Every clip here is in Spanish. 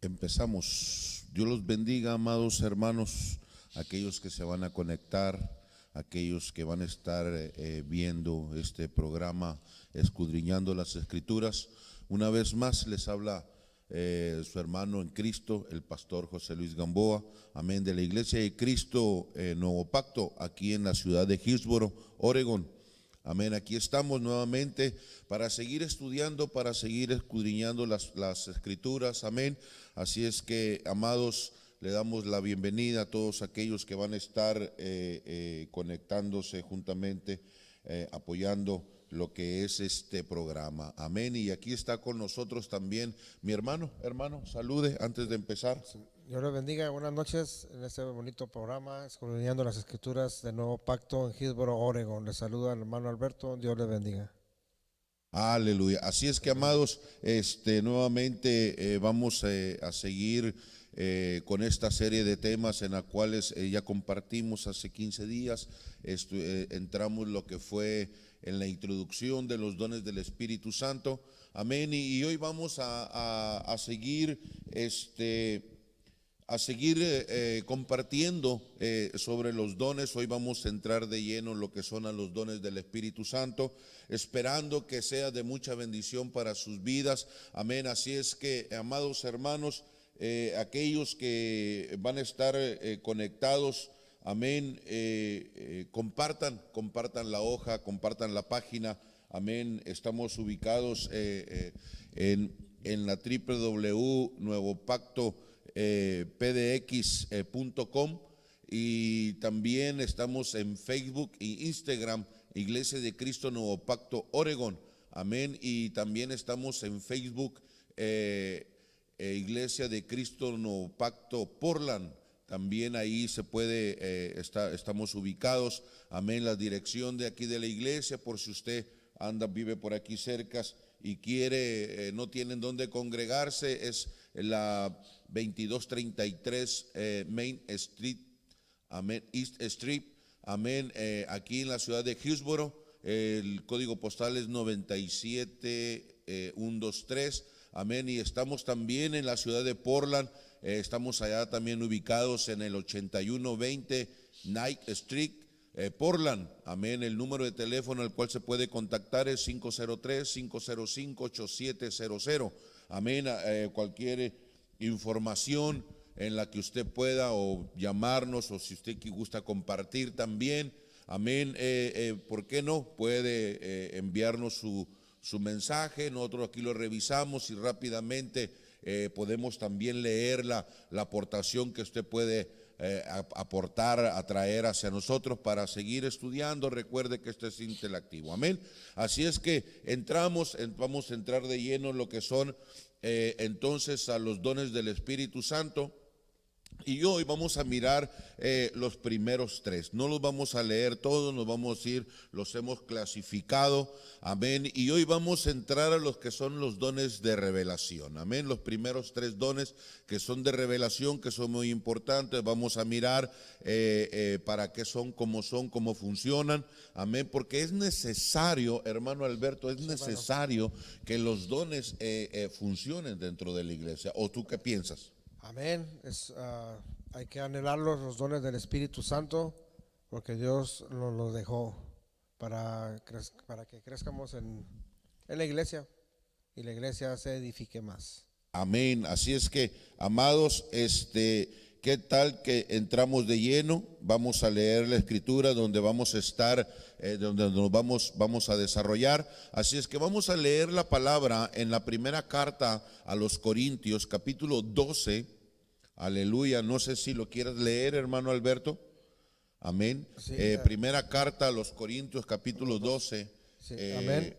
Empezamos. Dios los bendiga, amados hermanos, aquellos que se van a conectar, aquellos que van a estar viendo este programa, escudriñando las Escrituras. Una vez más les habla su hermano en Cristo, el pastor José Luis Gamboa, amén, de la Iglesia de Cristo Nuevo Pacto, aquí en la ciudad de Hillsboro, Oregón. Amén, aquí estamos nuevamente para seguir estudiando, para seguir escudriñando las Escrituras, amén. Así es que, amados, le damos la bienvenida a todos aquellos que van a estar conectándose juntamente, apoyando lo que es este programa, amén. Y aquí está con nosotros también mi hermano, salude antes de empezar. Dios les bendiga, buenas noches en este bonito programa, escudriñando las Escrituras del Nuevo Pacto en Hillsboro, Oregon. Les saluda el hermano Alberto, Dios les bendiga. Aleluya. Así es que, amados, nuevamente vamos a seguir con esta serie de temas en la cuales ya compartimos hace 15 días. Entramos lo que fue en la introducción de los dones del Espíritu Santo. Amén. Y hoy vamos a seguir compartiendo sobre los dones. Hoy vamos a entrar de lleno en lo que son a los dones del Espíritu Santo, esperando que sea de mucha bendición para sus vidas, amén. Así es que, amados hermanos, aquellos que van a estar conectados, amén, compartan la hoja, compartan la página, amén. Estamos ubicados en la www.nuevopacto pdx.com, y también estamos en Facebook e Instagram, Iglesia de Cristo Nuevo Pacto Oregón, amén. Y también estamos en Facebook, Iglesia de Cristo Nuevo Pacto Portland. También ahí se puede, estamos ubicados, amén. La dirección de aquí de la iglesia, por si usted vive por aquí cerca y quiere, no tienen dónde congregarse, es la 2233 Main Street, amén, East Street, amén, aquí en la ciudad de Hillsboro. El código postal es 97123, amén. Y estamos también en la ciudad de Portland, estamos allá también ubicados en el 8120 Knight Street, Portland, amén. El número de teléfono al cual se puede contactar es 503-505-8700, amén. Cualquier información en la que usted pueda o llamarnos, o si usted gusta compartir también, amén, ¿por qué no? Puede enviarnos su mensaje, nosotros aquí lo revisamos y rápidamente podemos también leer la aportación que usted puede aportar, atraer hacia nosotros para seguir estudiando. Recuerde que esto es interactivo, amén. Así es que vamos a entrar de lleno en lo que son entonces a los dones del Espíritu Santo. Y hoy vamos a mirar los primeros tres. No los vamos a leer todos, nos vamos a ir, los hemos clasificado, amén. Y hoy vamos a entrar a los que son los dones de revelación, amén. Los primeros tres dones que son de revelación, que son muy importantes. Vamos a mirar para qué son, cómo funcionan, amén. Porque es necesario, hermano Alberto, es necesario que los dones funcionen dentro de la iglesia. ¿O tú qué piensas? Amén. Hay que anhelar los dones del Espíritu Santo, porque Dios los dejó para que crezcamos en la iglesia y la iglesia se edifique más. Amén. Así es que, amados, ¿qué tal que entramos de lleno? Vamos a leer la Escritura donde vamos a estar, donde nos vamos a desarrollar. Así es que vamos a leer la palabra en la primera carta a los Corintios, capítulo 12. Aleluya. No sé si lo quieres leer, hermano Alberto. Amén. Sí, primera carta a los Corintios, capítulo 12. Sí, amén.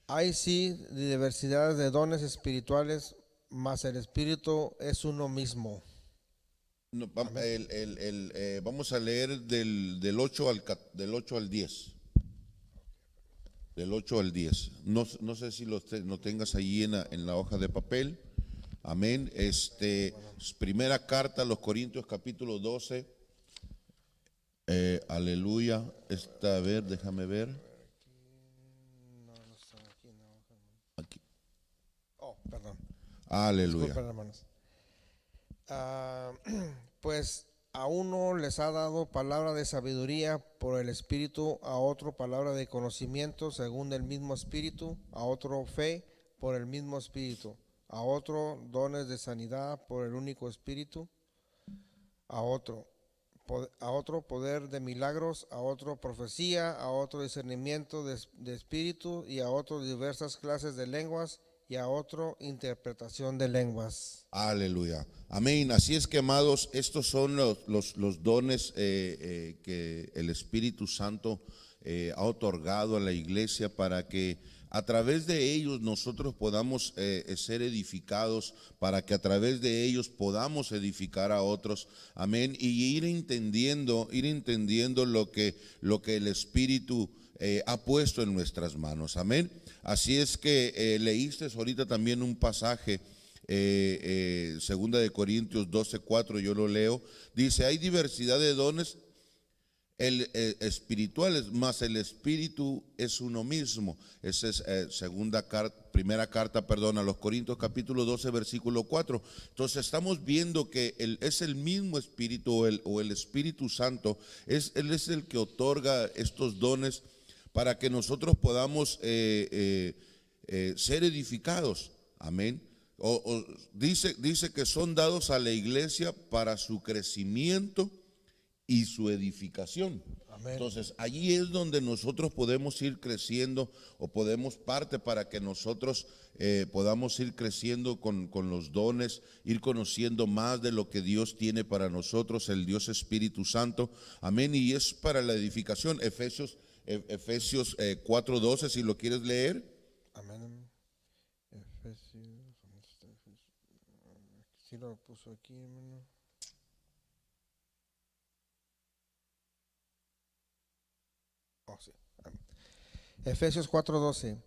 Hay sí diversidad de dones espirituales, mas el Espíritu es uno mismo. No, vamos a leer del 8 al 10. Del 8 al 10. No sé si lo tengas allí en la hoja de papel. Amén. Primera carta a los Corintios, capítulo 12. Aleluya. A ver, déjame ver. Aquí. Oh, perdón. Aleluya. Disculpen, hermanos. Ah, pues a uno les ha dado palabra de sabiduría por el Espíritu, a otro palabra de conocimiento según el mismo Espíritu, a otro fe por el mismo Espíritu, a otro dones de sanidad por el único Espíritu, a otro poder de milagros, a otro profecía, a otro discernimiento de espíritu y a otro diversas clases de lenguas y a otro interpretación de lenguas. Aleluya. Amén. Así es que, amados, estos son los dones que el Espíritu Santo ha otorgado a la iglesia para que a través de ellos nosotros podamos ser edificados, para que a través de ellos podamos edificar a otros. Amén. Y ir entendiendo lo que el Espíritu ha puesto en nuestras manos. Amén. Así es que leíste ahorita también un pasaje. Segunda de Corintios 12:4, yo lo leo, dice: hay diversidad de dones espirituales, mas el Espíritu es uno mismo. Esa es primera carta a los Corintios, capítulo 12, versículo 4. Entonces estamos viendo que es el mismo Espíritu, o el Espíritu Santo, Él es el que otorga estos dones para que nosotros podamos ser edificados. Amén. Dice que son dados a la iglesia para su crecimiento y su edificación. Amén. Entonces allí es donde nosotros podemos ir creciendo, o podemos parte para que nosotros podamos ir creciendo con los dones, ir conociendo más de lo que Dios tiene para nosotros, el Dios Espíritu Santo. Amén. Y es para la edificación. Efesios 4:12, si lo quieres leer. Amén. Efesios, sí lo puso aquí, hermano. Oh, sí. Efesios 4:12,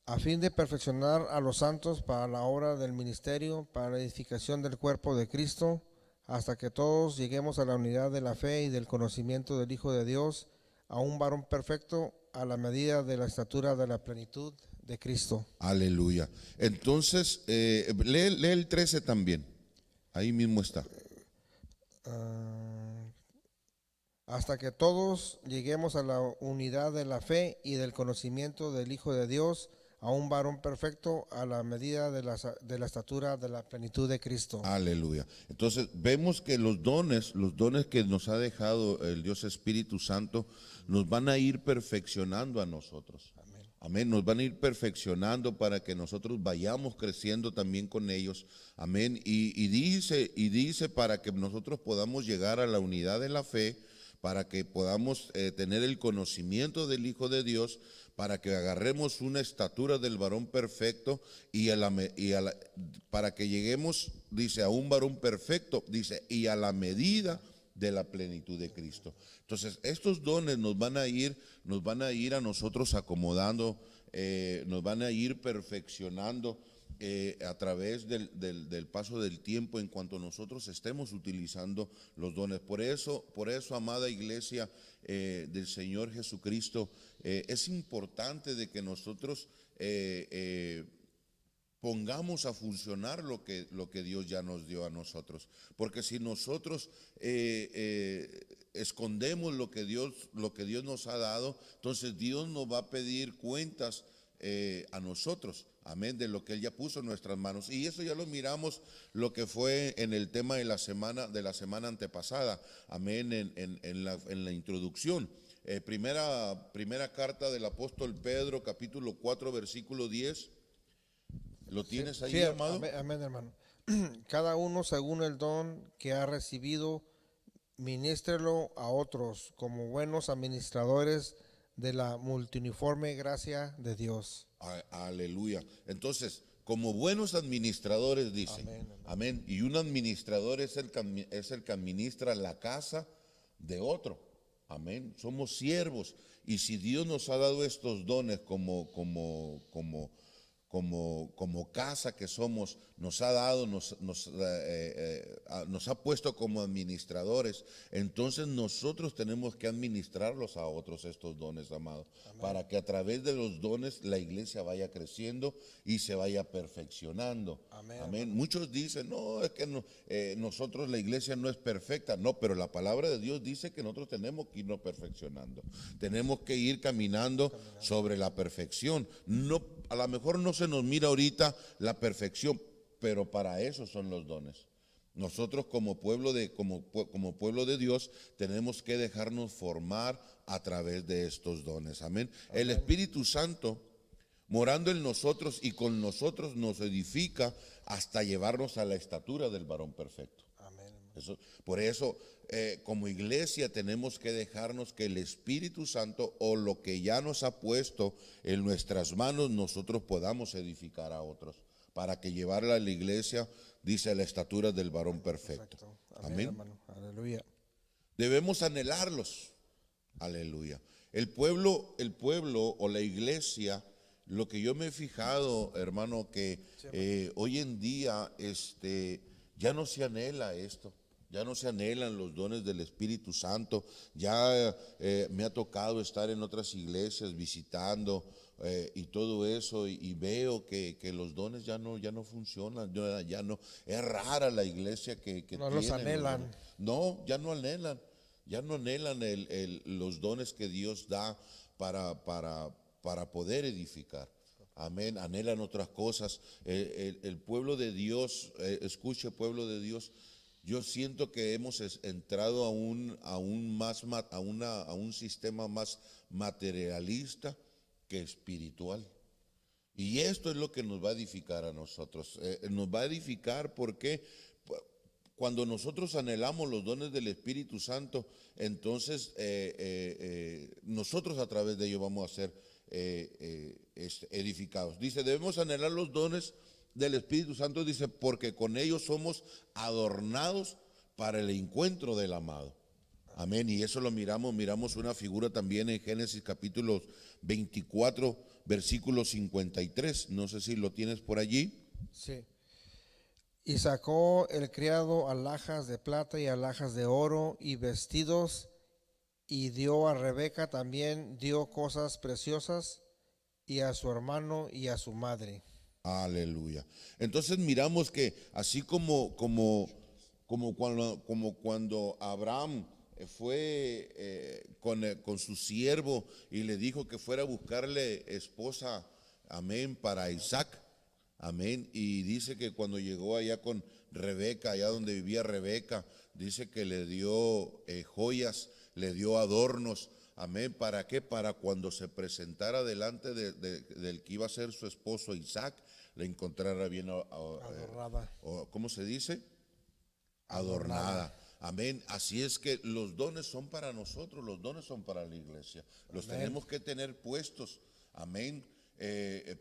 a fin de perfeccionar a los santos para la obra del ministerio, para la edificación del cuerpo de Cristo, hasta que todos lleguemos a la unidad de la fe y del conocimiento del Hijo de Dios, a un varón perfecto, a la medida de la estatura de la plenitud de Cristo. Aleluya. Entonces, lee el 13 también. Ahí mismo está. Hasta que todos lleguemos a la unidad de la fe y del conocimiento del Hijo de Dios, a un varón perfecto, a la medida de la estatura de la plenitud de Cristo. Aleluya. Entonces vemos que los dones que nos ha dejado el Dios Espíritu Santo, nos van a ir perfeccionando a nosotros. Amén. Nos van a ir perfeccionando para que nosotros vayamos creciendo también con ellos. Amén. Y dice para que nosotros podamos llegar a la unidad de la fe, para que podamos tener el conocimiento del Hijo de Dios, para que agarremos una estatura del varón perfecto para que lleguemos, dice, a un varón perfecto, dice, y a la medida de la plenitud de Cristo. Entonces, estos dones nos van a ir a nosotros acomodando, nos van a ir perfeccionando a través del paso del tiempo, en cuanto nosotros estemos utilizando los dones. Por eso, amada iglesia del Señor Jesucristo, es importante de que nosotros pongamos a funcionar lo que Dios ya nos dio a nosotros. Porque si nosotros escondemos lo que Dios nos ha dado, entonces Dios nos va a pedir cuentas a nosotros. Amén, de lo que Él ya puso en nuestras manos. Y eso ya lo miramos, lo que fue en el tema de la semana antepasada. Amén, en la introducción. Primera carta del apóstol Pedro, capítulo 4, versículo 10. ¿Lo tienes ahí, amado? Amén, hermano. Cada uno según el don que ha recibido, ministrelo a otros como buenos administradores de la multiforme gracia de Dios. Aleluya. Entonces, como buenos administradores, dice. Amén. Amén. Y un administrador es el que administra la casa de otro. Amén. Somos siervos. Y si Dios nos ha dado estos dones como casa que somos, nos ha dado, nos ha puesto como administradores, entonces nosotros tenemos que administrarlos a otros estos dones, amados, para que a través de los dones la iglesia vaya creciendo y se vaya perfeccionando. Amén. Muchos dicen, no, es que nosotros, la iglesia no es perfecta. No, pero la palabra de Dios dice que nosotros tenemos que irnos perfeccionando. Tenemos que ir caminando sobre la perfección. No, a lo mejor no se nos mira ahorita la perfección, pero para eso son los dones. Nosotros como pueblo de Dios tenemos que dejarnos formar a través de estos dones. Amén. El Espíritu Santo, morando en nosotros y con nosotros, nos edifica hasta llevarnos a la estatura del varón perfecto. Amén. Por eso, como iglesia tenemos que dejarnos que el Espíritu Santo, o lo que ya nos ha puesto en nuestras manos, nosotros podamos edificar a otros, para que llevarla a la iglesia, dice, a la estatura del varón perfecto. Amén. Aleluya. Debemos anhelarlos. Aleluya. El pueblo o la iglesia, lo que yo me he fijado, hermano, que hoy en día ya no se anhela esto, ya no se anhelan los dones del Espíritu Santo. Ya me ha tocado estar en otras iglesias visitando y todo eso, y veo que los dones ya no funcionan, ya no, es rara la iglesia que no los anhelan. No, ya no anhelan los dones que Dios da para poder edificar. Amén. Anhelan otras cosas. El pueblo de Dios, escuche, pueblo de Dios, yo siento que hemos entrado a un sistema más materialista que espiritual. Y esto es lo que nos va a edificar a nosotros. Nos va a edificar porque cuando nosotros anhelamos los dones del Espíritu Santo, entonces nosotros a través de ellos vamos a ser edificados. Dice, debemos anhelar los dones del Espíritu Santo, dice, porque con ellos somos adornados para el encuentro del amado. Amén. Y eso lo miramos una figura también en Génesis capítulo 24, versículo 53. No sé si lo tienes por allí. Sí. Y sacó el criado alhajas de plata y alhajas de oro y vestidos, y dio a Rebeca también, dio cosas preciosas, y a su hermano y a su madre. Aleluya. Entonces miramos que así como cuando Abraham fue con su siervo y le dijo que fuera a buscarle esposa, amén, para Isaac, amén, y dice que cuando llegó allá con Rebeca, allá donde vivía Rebeca, dice que le dio joyas, le dio adornos. Amén. ¿Para qué? Para cuando se presentara delante del que iba a ser su esposo Isaac, le encontrara bien adornada. ¿Cómo se dice? Adornada. Amén. Así es que los dones son para nosotros, los dones son para la iglesia. Los tenemos que tener puestos. Amén.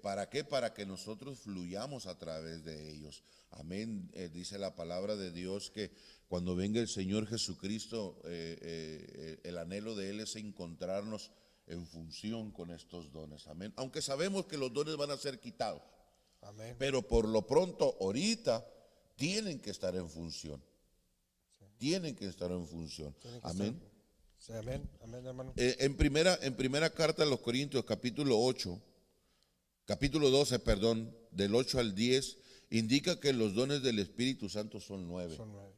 ¿Para qué? Para que nosotros fluyamos a través de ellos. Amén. Dice la palabra de Dios que cuando venga el Señor Jesucristo, el anhelo de Él es encontrarnos en función con estos dones. Amén. Aunque sabemos que los dones van a ser quitados. Amén. Pero por lo pronto, ahorita, tienen que estar en función. Sí. Tienen que estar en función. Amén. Sí, amén. Amén, hermano. En primera carta a los Corintios, capítulo 12, del 8 al 10, indica que los dones del Espíritu Santo son 9. Son 9.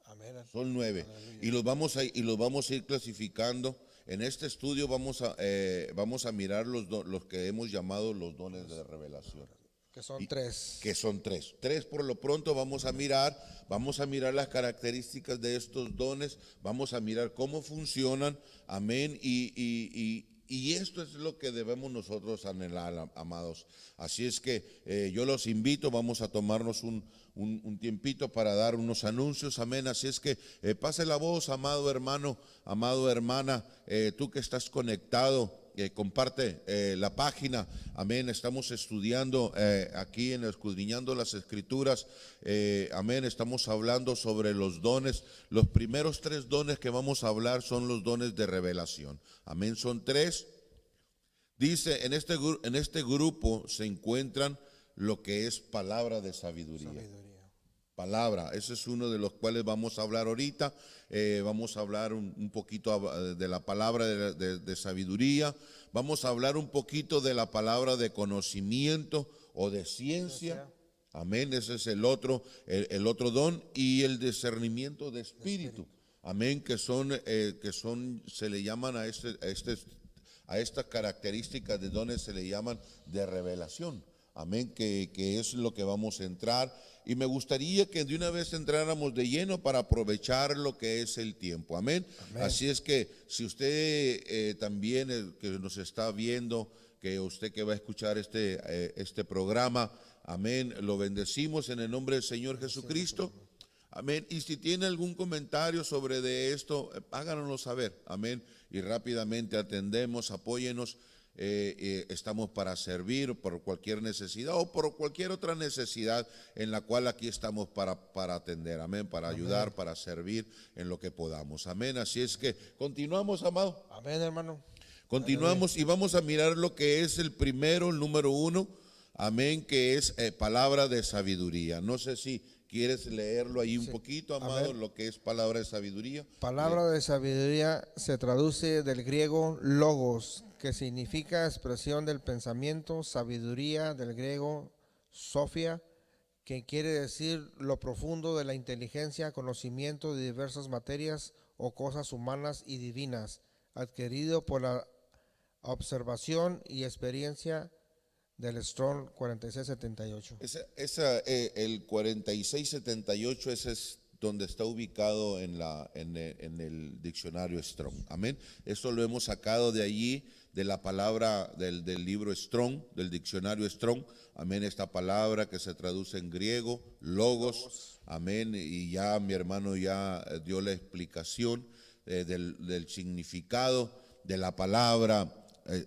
Amén. Son 9. Y los vamos a ir clasificando. En este estudio vamos a mirar los que hemos llamado los dones de revelación. Que son 3. Que son 3. 3 por lo pronto vamos a mirar las características de estos dones, vamos a mirar cómo funcionan, amén, y esto es lo que debemos nosotros anhelar, amados. Así es que yo los invito, vamos a tomarnos un tiempito para dar unos anuncios, amén. Así es que pase la voz, amado hermano, amado hermana, tú que estás conectado. Comparte la página, amén. Estamos estudiando aquí en Escudriñando las Escrituras, amén. Estamos hablando sobre los dones. Los primeros 3 dones que vamos a hablar son los dones de revelación, amén. Son 3. Dice, en este grupo se encuentran lo que es palabra de sabiduría. Sabiduría. Palabra, ese es uno de los cuales vamos a hablar ahorita. Vamos a hablar un poquito de la palabra de sabiduría. Vamos a hablar un poquito de la palabra de conocimiento o de ciencia. Amén, ese es el otro don, y el discernimiento de espíritu. Amén, que son, se le llaman a estas características de dones, se le llaman de revelación. Amén, que es lo que vamos a entrar. Y me gustaría que de una vez entráramos de lleno para aprovechar lo que es el tiempo. Amén. Amén. Así es que si usted también que nos está viendo, que usted que va a escuchar este programa, amén, lo bendecimos en el nombre del Señor Jesucristo. Amén. Y si tiene algún comentario sobre de esto, háganoslo saber. Amén. Y rápidamente atendemos, apóyenos. Estamos para servir por cualquier necesidad o por cualquier otra necesidad en la cual aquí estamos para atender, amén, para ayudar, para servir en lo que podamos, amén. Así es que continuamos, amado. Amén, hermano. Continuamos y vamos a mirar lo que es el número 1, amén, que es palabra de sabiduría. No sé si quieres leerlo ahí un poquito, amado, lo que es palabra de sabiduría. Palabra de sabiduría se traduce del griego logos, que significa expresión del pensamiento, sabiduría del griego sophia, que quiere decir lo profundo de la inteligencia, conocimiento de diversas materias o cosas humanas y divinas, adquirido por la observación y experiencia del Strong 4678. El 4678, ese es donde está ubicado en el diccionario Strong. Amén. Esto lo hemos sacado de allí, de la palabra del libro Strong, del diccionario Strong. Amén. Esta palabra que se traduce en griego, logos. Amén. Y ya mi hermano ya dio la explicación del significado de la palabra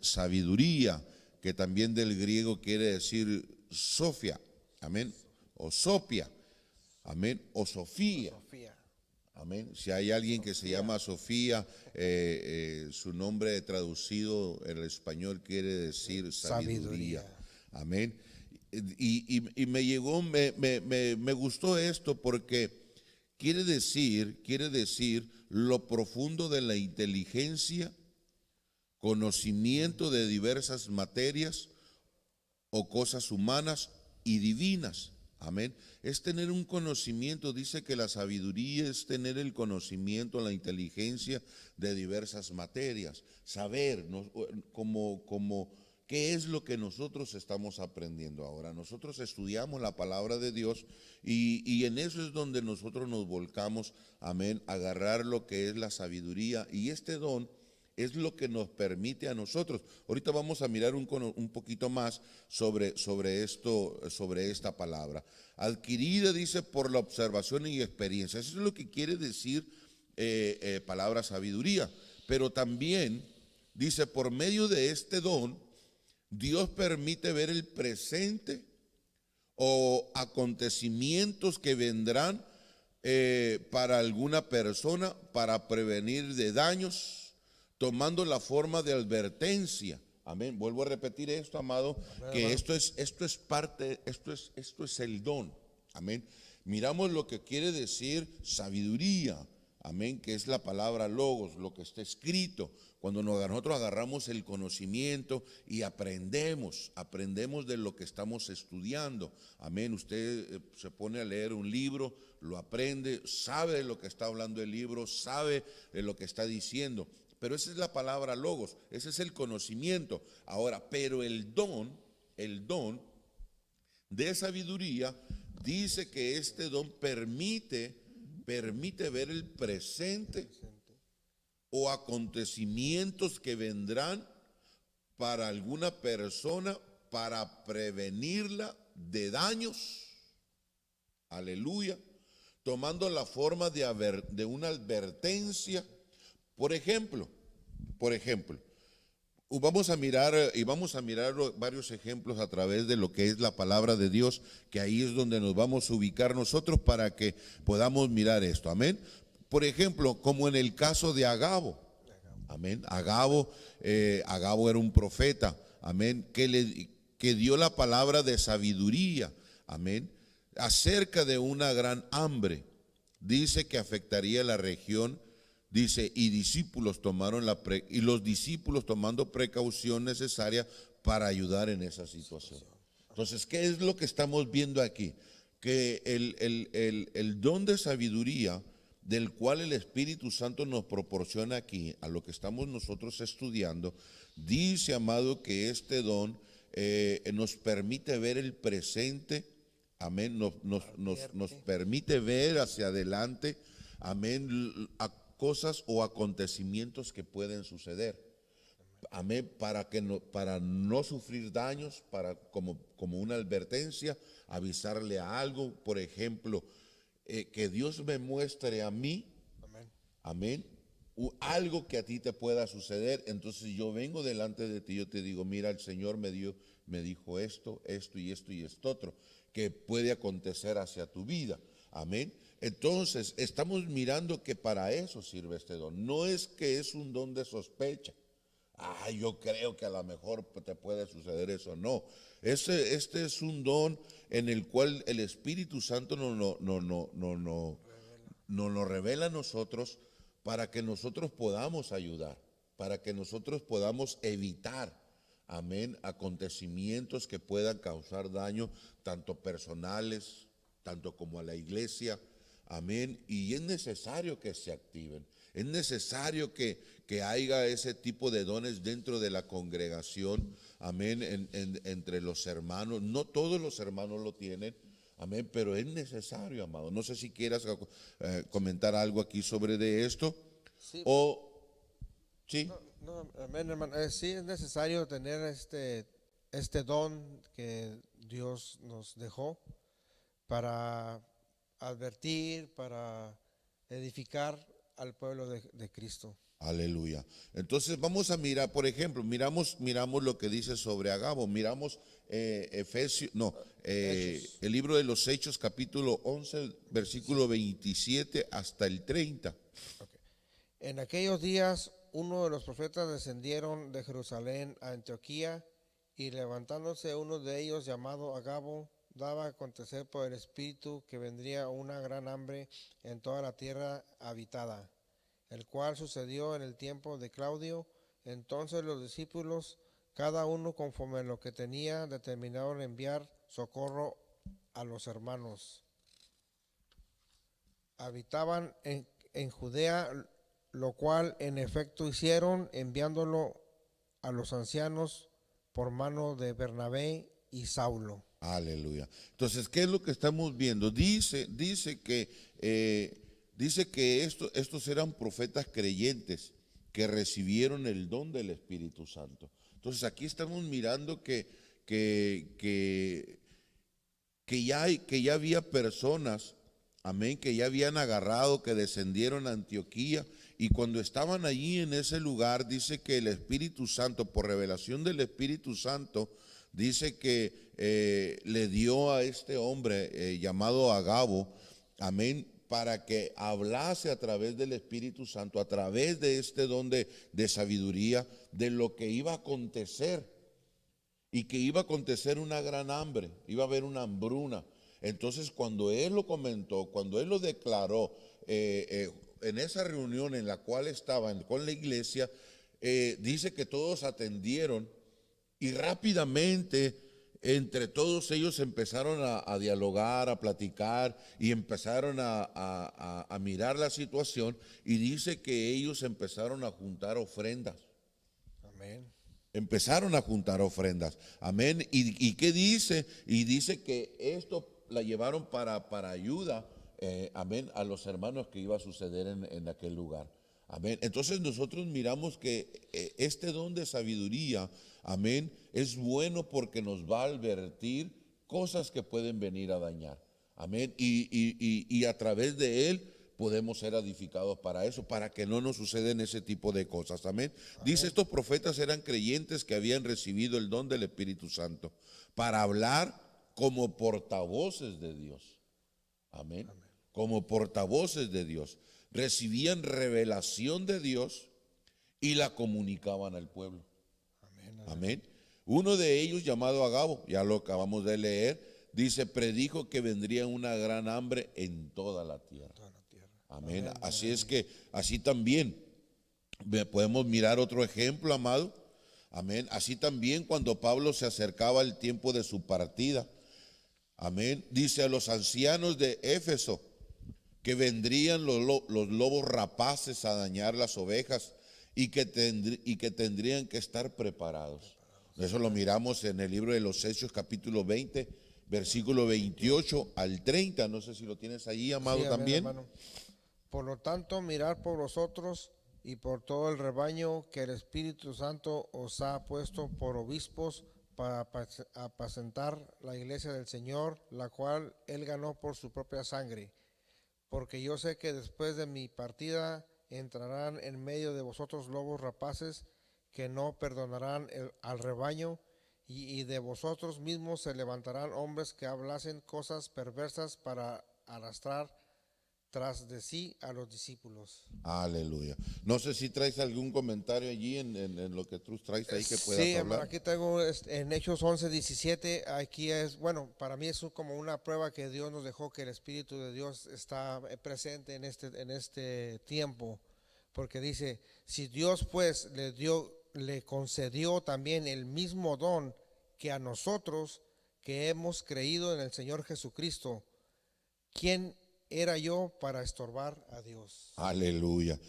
sabiduría, que también del griego quiere decir Sofía. Amén. O Sopia. Amén. O Sofía. Amén. Si hay alguien que se llama Sofía, su nombre traducido en el español quiere decir sabiduría. Amén. Y me llegó, me gustó esto porque quiere decir lo profundo de la inteligencia, conocimiento de diversas materias o cosas humanas y divinas. Amén. Es tener un conocimiento, dice que la sabiduría es tener el conocimiento, la inteligencia de diversas materias, saber qué es lo que nosotros estamos aprendiendo ahora. Nosotros estudiamos la palabra de Dios y en eso es donde nosotros nos volcamos, amén, agarrar lo que es la sabiduría, y este don es lo que nos permite a nosotros. Ahorita vamos a mirar un poquito más sobre esta palabra. Adquirida, dice, por la observación y experiencia. Eso es lo que quiere decir palabra sabiduría. Pero también, dice, por medio de este don, Dios permite ver el presente o acontecimientos que vendrán para alguna persona, para prevenir de daños, tomando la forma de advertencia. Amén. Vuelvo a repetir esto, amado, que esto es el don. Amén. Miramos lo que quiere decir sabiduría. Amén, que es la palabra logos, lo que está escrito. Cuando nosotros agarramos el conocimiento y aprendemos de lo que estamos estudiando. Amén, usted se pone a leer un libro, lo aprende, sabe de lo que está hablando el libro, sabe de lo que está diciendo. Pero esa es la palabra logos, ese es el conocimiento. Ahora, pero el don de sabiduría, dice que este don permite ver el presente o acontecimientos que vendrán para alguna persona, para prevenirla de daños. Aleluya. Tomando la forma de una advertencia. Por ejemplo, vamos a mirar varios ejemplos a través de lo que es la palabra de Dios, que ahí es donde nos vamos a ubicar nosotros para que podamos mirar esto. Amén. Por ejemplo, como en el caso de Agabo. Amén. Agabo era un profeta. Amén. Que que dio la palabra de sabiduría, amén, acerca de una gran hambre. Dice que afectaría la región, dice, y los discípulos tomando precaución necesaria para ayudar en esa situación. Entonces, ¿qué es lo que estamos viendo aquí? Que el don de sabiduría del cual el Espíritu Santo nos proporciona aquí, a lo que estamos nosotros estudiando, dice, amado, que este don nos permite ver el presente, amén, nos permite ver hacia adelante, amén, a cosas o acontecimientos que pueden suceder, amén, para no sufrir daños, como una advertencia, avisarle a algo, por ejemplo, que Dios me muestre a mí, amén, algo que a ti te pueda suceder. Entonces yo vengo delante de ti, yo te digo, mira, el Señor me dijo esto y esto otro, que puede acontecer hacia tu vida, amén. Entonces estamos mirando que para eso sirve este don. No es que es un don de sospecha. Yo creo que a lo mejor te puede suceder eso. No, este es un don en el cual el Espíritu Santo nos lo revela a nosotros, para que nosotros podamos ayudar, para que nosotros podamos evitar, amén, acontecimientos que puedan causar daño, tanto personales, tanto como a la iglesia, amén. Y es necesario que se activen, es necesario que haya ese tipo de dones dentro de la congregación, amén, entre los hermanos. No todos los hermanos lo tienen, amén, pero es necesario, amado. No sé si quieras comentar algo aquí sobre de esto. Sí. ¿Sí? No, amén, hermano. Sí, es necesario tener este don que Dios nos dejó para advertir, para edificar al pueblo de Cristo. Aleluya. Entonces vamos a mirar, por ejemplo, miramos lo que dice sobre Agabo. Miramos el libro de los Hechos, capítulo 11, versículo 27 hasta el 30. Okay. En aquellos días, uno de los profetas descendieron de Jerusalén a Antioquía, y levantándose uno de ellos, llamado Agabo, daba a acontecer por el Espíritu que vendría una gran hambre en toda la tierra habitada, el cual sucedió en el tiempo de Claudio. Entonces los discípulos, cada uno conforme a lo que tenía, determinaron enviar socorro a los hermanos. Habitaban en Judea, lo cual en efecto hicieron, enviándolo a los ancianos por mano de Bernabé y Saulo. Aleluya. Entonces, ¿qué es lo que estamos viendo? Dice que estos eran profetas creyentes que recibieron el don del Espíritu Santo. Entonces aquí estamos mirando que ya había personas, amén, que ya habían agarrado, que descendieron a Antioquía, y cuando estaban allí en ese lugar, dice que el Espíritu Santo, por revelación del Espíritu Santo, dice que le dio a este hombre llamado Agabo, amén, para que hablase a través del Espíritu Santo, a través de este don de sabiduría, de lo que iba a acontecer, y que iba a acontecer una gran hambre, iba a haber una hambruna. Entonces, cuando él lo comentó, cuando él lo declaró en esa reunión en la cual estaban con la iglesia, dice que todos atendieron, y rápidamente entre todos ellos empezaron a dialogar, a platicar, y empezaron a mirar la situación, y dice que ellos empezaron a juntar ofrendas. Amén. Empezaron a juntar ofrendas, amén. ¿Y qué dice? Y dice que esto la llevaron para ayuda, amén, a los hermanos que iba a suceder en aquel lugar, amén. Entonces nosotros miramos que este don de sabiduría, amén, es bueno porque nos va a advertir cosas que pueden venir a dañar, amén, y a través de él podemos ser edificados para eso, para que no nos suceden ese tipo de cosas, amén. Dice, estos profetas eran creyentes que habían recibido el don del Espíritu Santo para hablar como portavoces de Dios, amén, como portavoces de Dios. Recibían revelación de Dios y la comunicaban al pueblo, amén. Uno de ellos, llamado Agabo, ya lo acabamos de leer, dice, predijo que vendría una gran hambre en toda la tierra. Amén. Así es que, así también podemos mirar otro ejemplo, amado. Amén. Así también cuando Pablo se acercaba el tiempo de su partida. Amén. Dice a los ancianos de Éfeso que vendrían los lobos rapaces a dañar las ovejas y que tendrían que estar preparados. Eso lo miramos en el libro de los Hechos, capítulo 20, versículo 28 al 30. No sé si lo tienes allí, amado, Sí, amén, también. hermano. Por lo tanto, mirad por vosotros y por todo el rebaño que el Espíritu Santo os ha puesto por obispos para apacentar la iglesia del Señor, la cual él ganó por su propia sangre. Porque yo sé que después de mi partida entrarán en medio de vosotros lobos rapaces que no perdonarán al rebaño, y de vosotros mismos se levantarán hombres que hablasen cosas perversas para arrastrar tras de sí a los discípulos. Aleluya. No sé si traes algún comentario allí en lo que tú traes ahí que puedas Sí, hablar. aquí tengo en Hechos 11:17, aquí es, bueno, para mí es como una prueba que Dios nos dejó, que el Espíritu de Dios está presente en este tiempo, porque dice, si Dios pues le concedió también el mismo don que a nosotros que hemos creído en el Señor Jesucristo, ¿quién era yo para estorbar a Dios? Aleluya.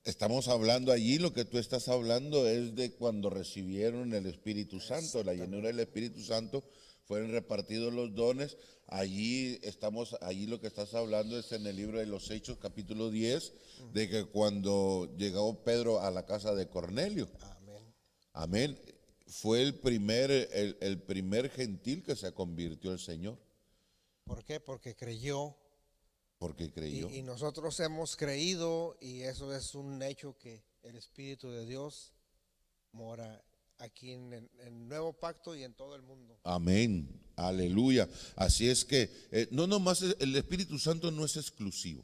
Estamos hablando allí, lo que tú estás hablando es de cuando recibieron el Espíritu Santo, la llenura del Espíritu Santo, fueron repartidos los dones. Allí lo que estás hablando es en el libro de los Hechos, capítulo 10, de que cuando llegó Pedro a la casa de Cornelio. Amén. Amén. Fue el primer gentil que se convirtió al Señor. ¿Por qué? Porque creyó. Porque creyó. Y nosotros hemos creído, y eso es un hecho, que el Espíritu de Dios mora aquí en el nuevo pacto y en todo el mundo. Amén, aleluya. Así es que no nomás el Espíritu Santo no es exclusivo.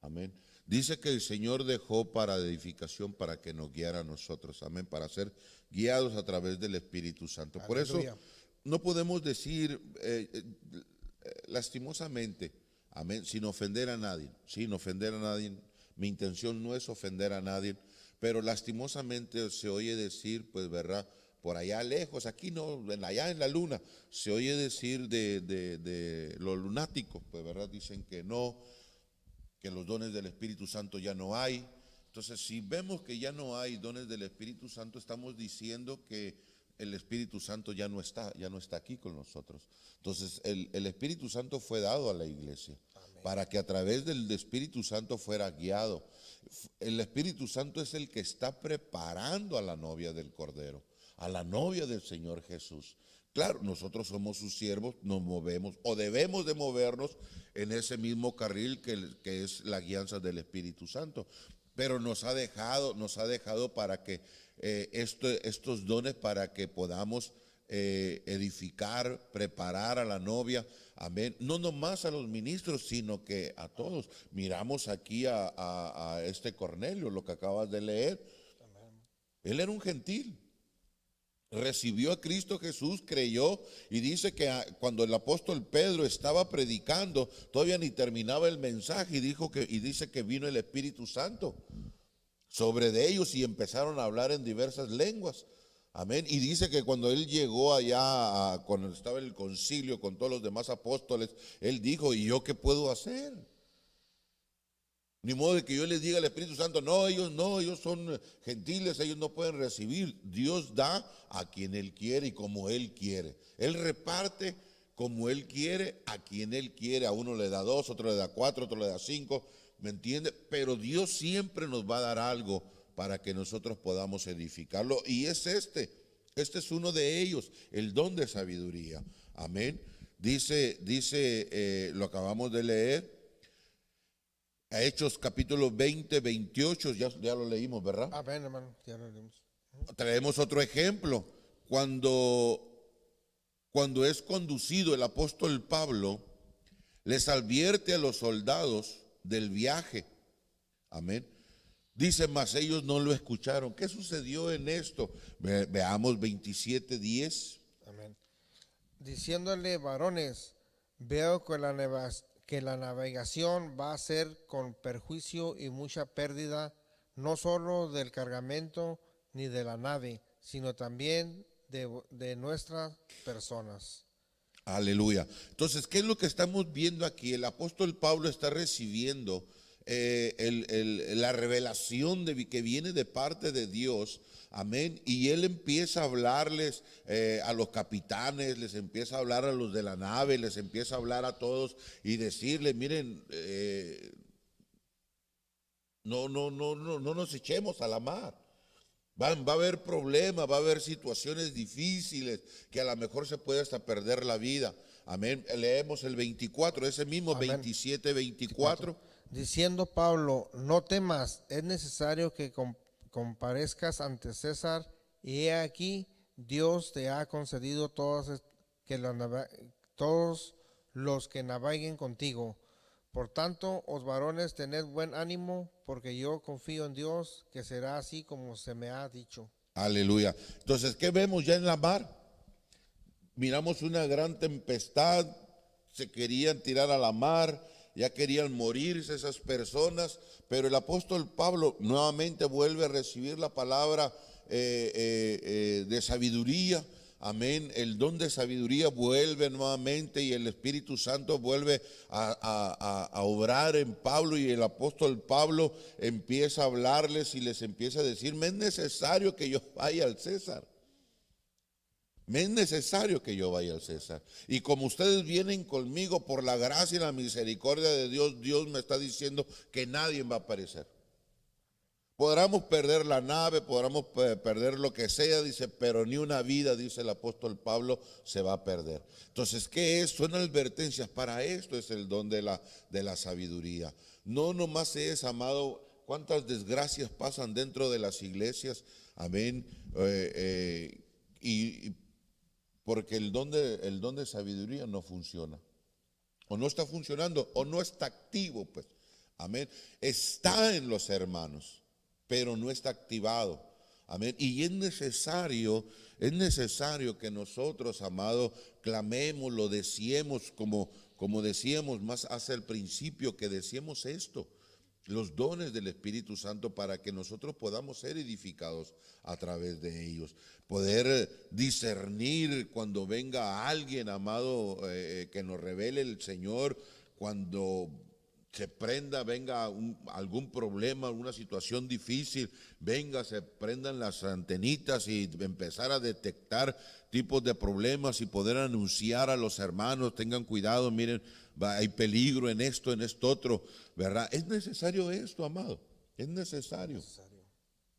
Amén. Dice que el Señor dejó para edificación para que nos guiara a nosotros. Amén, para ser guiados a través del Espíritu Santo. Por eso Aleluya. no podemos decir lastimosamente, amén, sin ofender a nadie, sin ofender a nadie. Mi intención no es ofender a nadie, pero lastimosamente se oye decir, pues, ¿verdad? Por allá lejos, aquí no, allá en la luna, se oye decir de los lunáticos, pues, ¿verdad? Dicen que no, que los dones del Espíritu Santo ya no hay. Entonces, si vemos que ya no hay dones del Espíritu Santo, estamos diciendo que el Espíritu Santo ya no está aquí con nosotros. Entonces, el Espíritu Santo fue dado a la iglesia. Amén. Para que a través del Espíritu Santo fuera guiado. El Espíritu Santo es el que está preparando a la novia del Cordero, a la novia del Señor Jesús. Claro, nosotros somos sus siervos, nos movemos o debemos de movernos en ese mismo carril que es la guianza del Espíritu Santo. Pero nos ha dejado para que estos dones, para que podamos edificar, preparar a la novia, amén. No nomás a los ministros, sino que a todos. Miramos aquí a este Cornelio, lo que acabas de leer. Amén. Él era un gentil. Recibió a Cristo Jesús, creyó, y dice que cuando el apóstol Pedro estaba predicando, todavía ni terminaba el mensaje, y dice que vino el Espíritu Santo sobre de ellos y empezaron a hablar en diversas lenguas. Amén. Y dice que cuando él llegó allá, cuando estaba en el concilio con todos los demás apóstoles, él dijo, ¿y yo qué puedo hacer? Ni modo de que yo les diga al Espíritu Santo, no, ellos son gentiles, ellos no pueden recibir. Dios da a quien Él quiere y como Él quiere. Él reparte como Él quiere, a quien Él quiere. A uno le da 2, otro le da 4, otro le da 5, ¿me entiende? Pero Dios siempre nos va a dar algo para que nosotros podamos edificarlo. Y es este es uno de ellos, el don de sabiduría. Amén. Dice, lo acabamos de leer. A Hechos capítulo 20, 28, ya lo leímos, ¿verdad? Amén, hermano, ya lo leímos. Traemos otro ejemplo. Cuando es conducido el apóstol Pablo, les advierte a los soldados del viaje. Amén. Dice, mas ellos no lo escucharon. ¿Qué sucedió en esto? Veamos 27:10. Amén. Diciéndole, varones, veo que la navegación va a ser con perjuicio y mucha pérdida, no solo del cargamento ni de la nave, sino también de nuestras personas. Aleluya. Entonces, ¿qué es lo que estamos viendo aquí? El apóstol Pablo está recibiendo la revelación que viene de parte de Dios. Amén. Y él empieza a hablarles a los capitanes, les empieza a hablar a los de la nave, les empieza a hablar a todos y decirles, miren, no nos echemos a la mar. Va a haber problemas, va a haber situaciones difíciles que a lo mejor se puede hasta perder la vida. Amén. Leemos el 24, ese mismo. Amén. 27, 24. Diciendo Pablo, no temas, es necesario que comparezcas ante César, y he aquí, Dios te ha concedido todos los que naveguen contigo. Por tanto, os varones, tened buen ánimo, porque yo confío en Dios, que será así como se me ha dicho. Aleluya. Entonces, ¿qué vemos ya en la mar? Miramos una gran tempestad, se querían tirar a la mar, ya querían morirse esas personas, pero el apóstol Pablo nuevamente vuelve a recibir la palabra de sabiduría. Amén. El don de sabiduría vuelve nuevamente y el Espíritu Santo vuelve a obrar en Pablo, y el apóstol Pablo empieza a hablarles y les empieza a decir, me es necesario que yo vaya al César. Me es necesario que yo vaya al César. Y como ustedes vienen conmigo por la gracia y la misericordia de Dios, Dios me está diciendo que nadie va a perecer. Podremos perder la nave, podremos perder lo que sea, dice, pero ni una vida, dice el apóstol Pablo, se va a perder. Entonces, ¿qué es? Son advertencias. Para esto es el don de la sabiduría. No nomás es, amado, cuántas desgracias pasan dentro de las iglesias. Amén. Y porque el don de sabiduría no funciona. O no está funcionando, o no está activo, pues. Amén. Está en los hermanos, pero no está activado. Amén. Y es necesario que nosotros, amados, clamemos, lo deseemos, como decíamos más hacia el principio, que deseemos esto, los dones del Espíritu Santo, para que nosotros podamos ser edificados a través de ellos. Poder discernir cuando venga alguien, amado, que nos revele el Señor, cuando venga algún problema, alguna situación difícil, se prendan las antenitas y empezar a detectar tipos de problemas y poder anunciar a los hermanos, tengan cuidado, miren, hay peligro en esto otro, ¿verdad? Es necesario esto, amado, es necesario.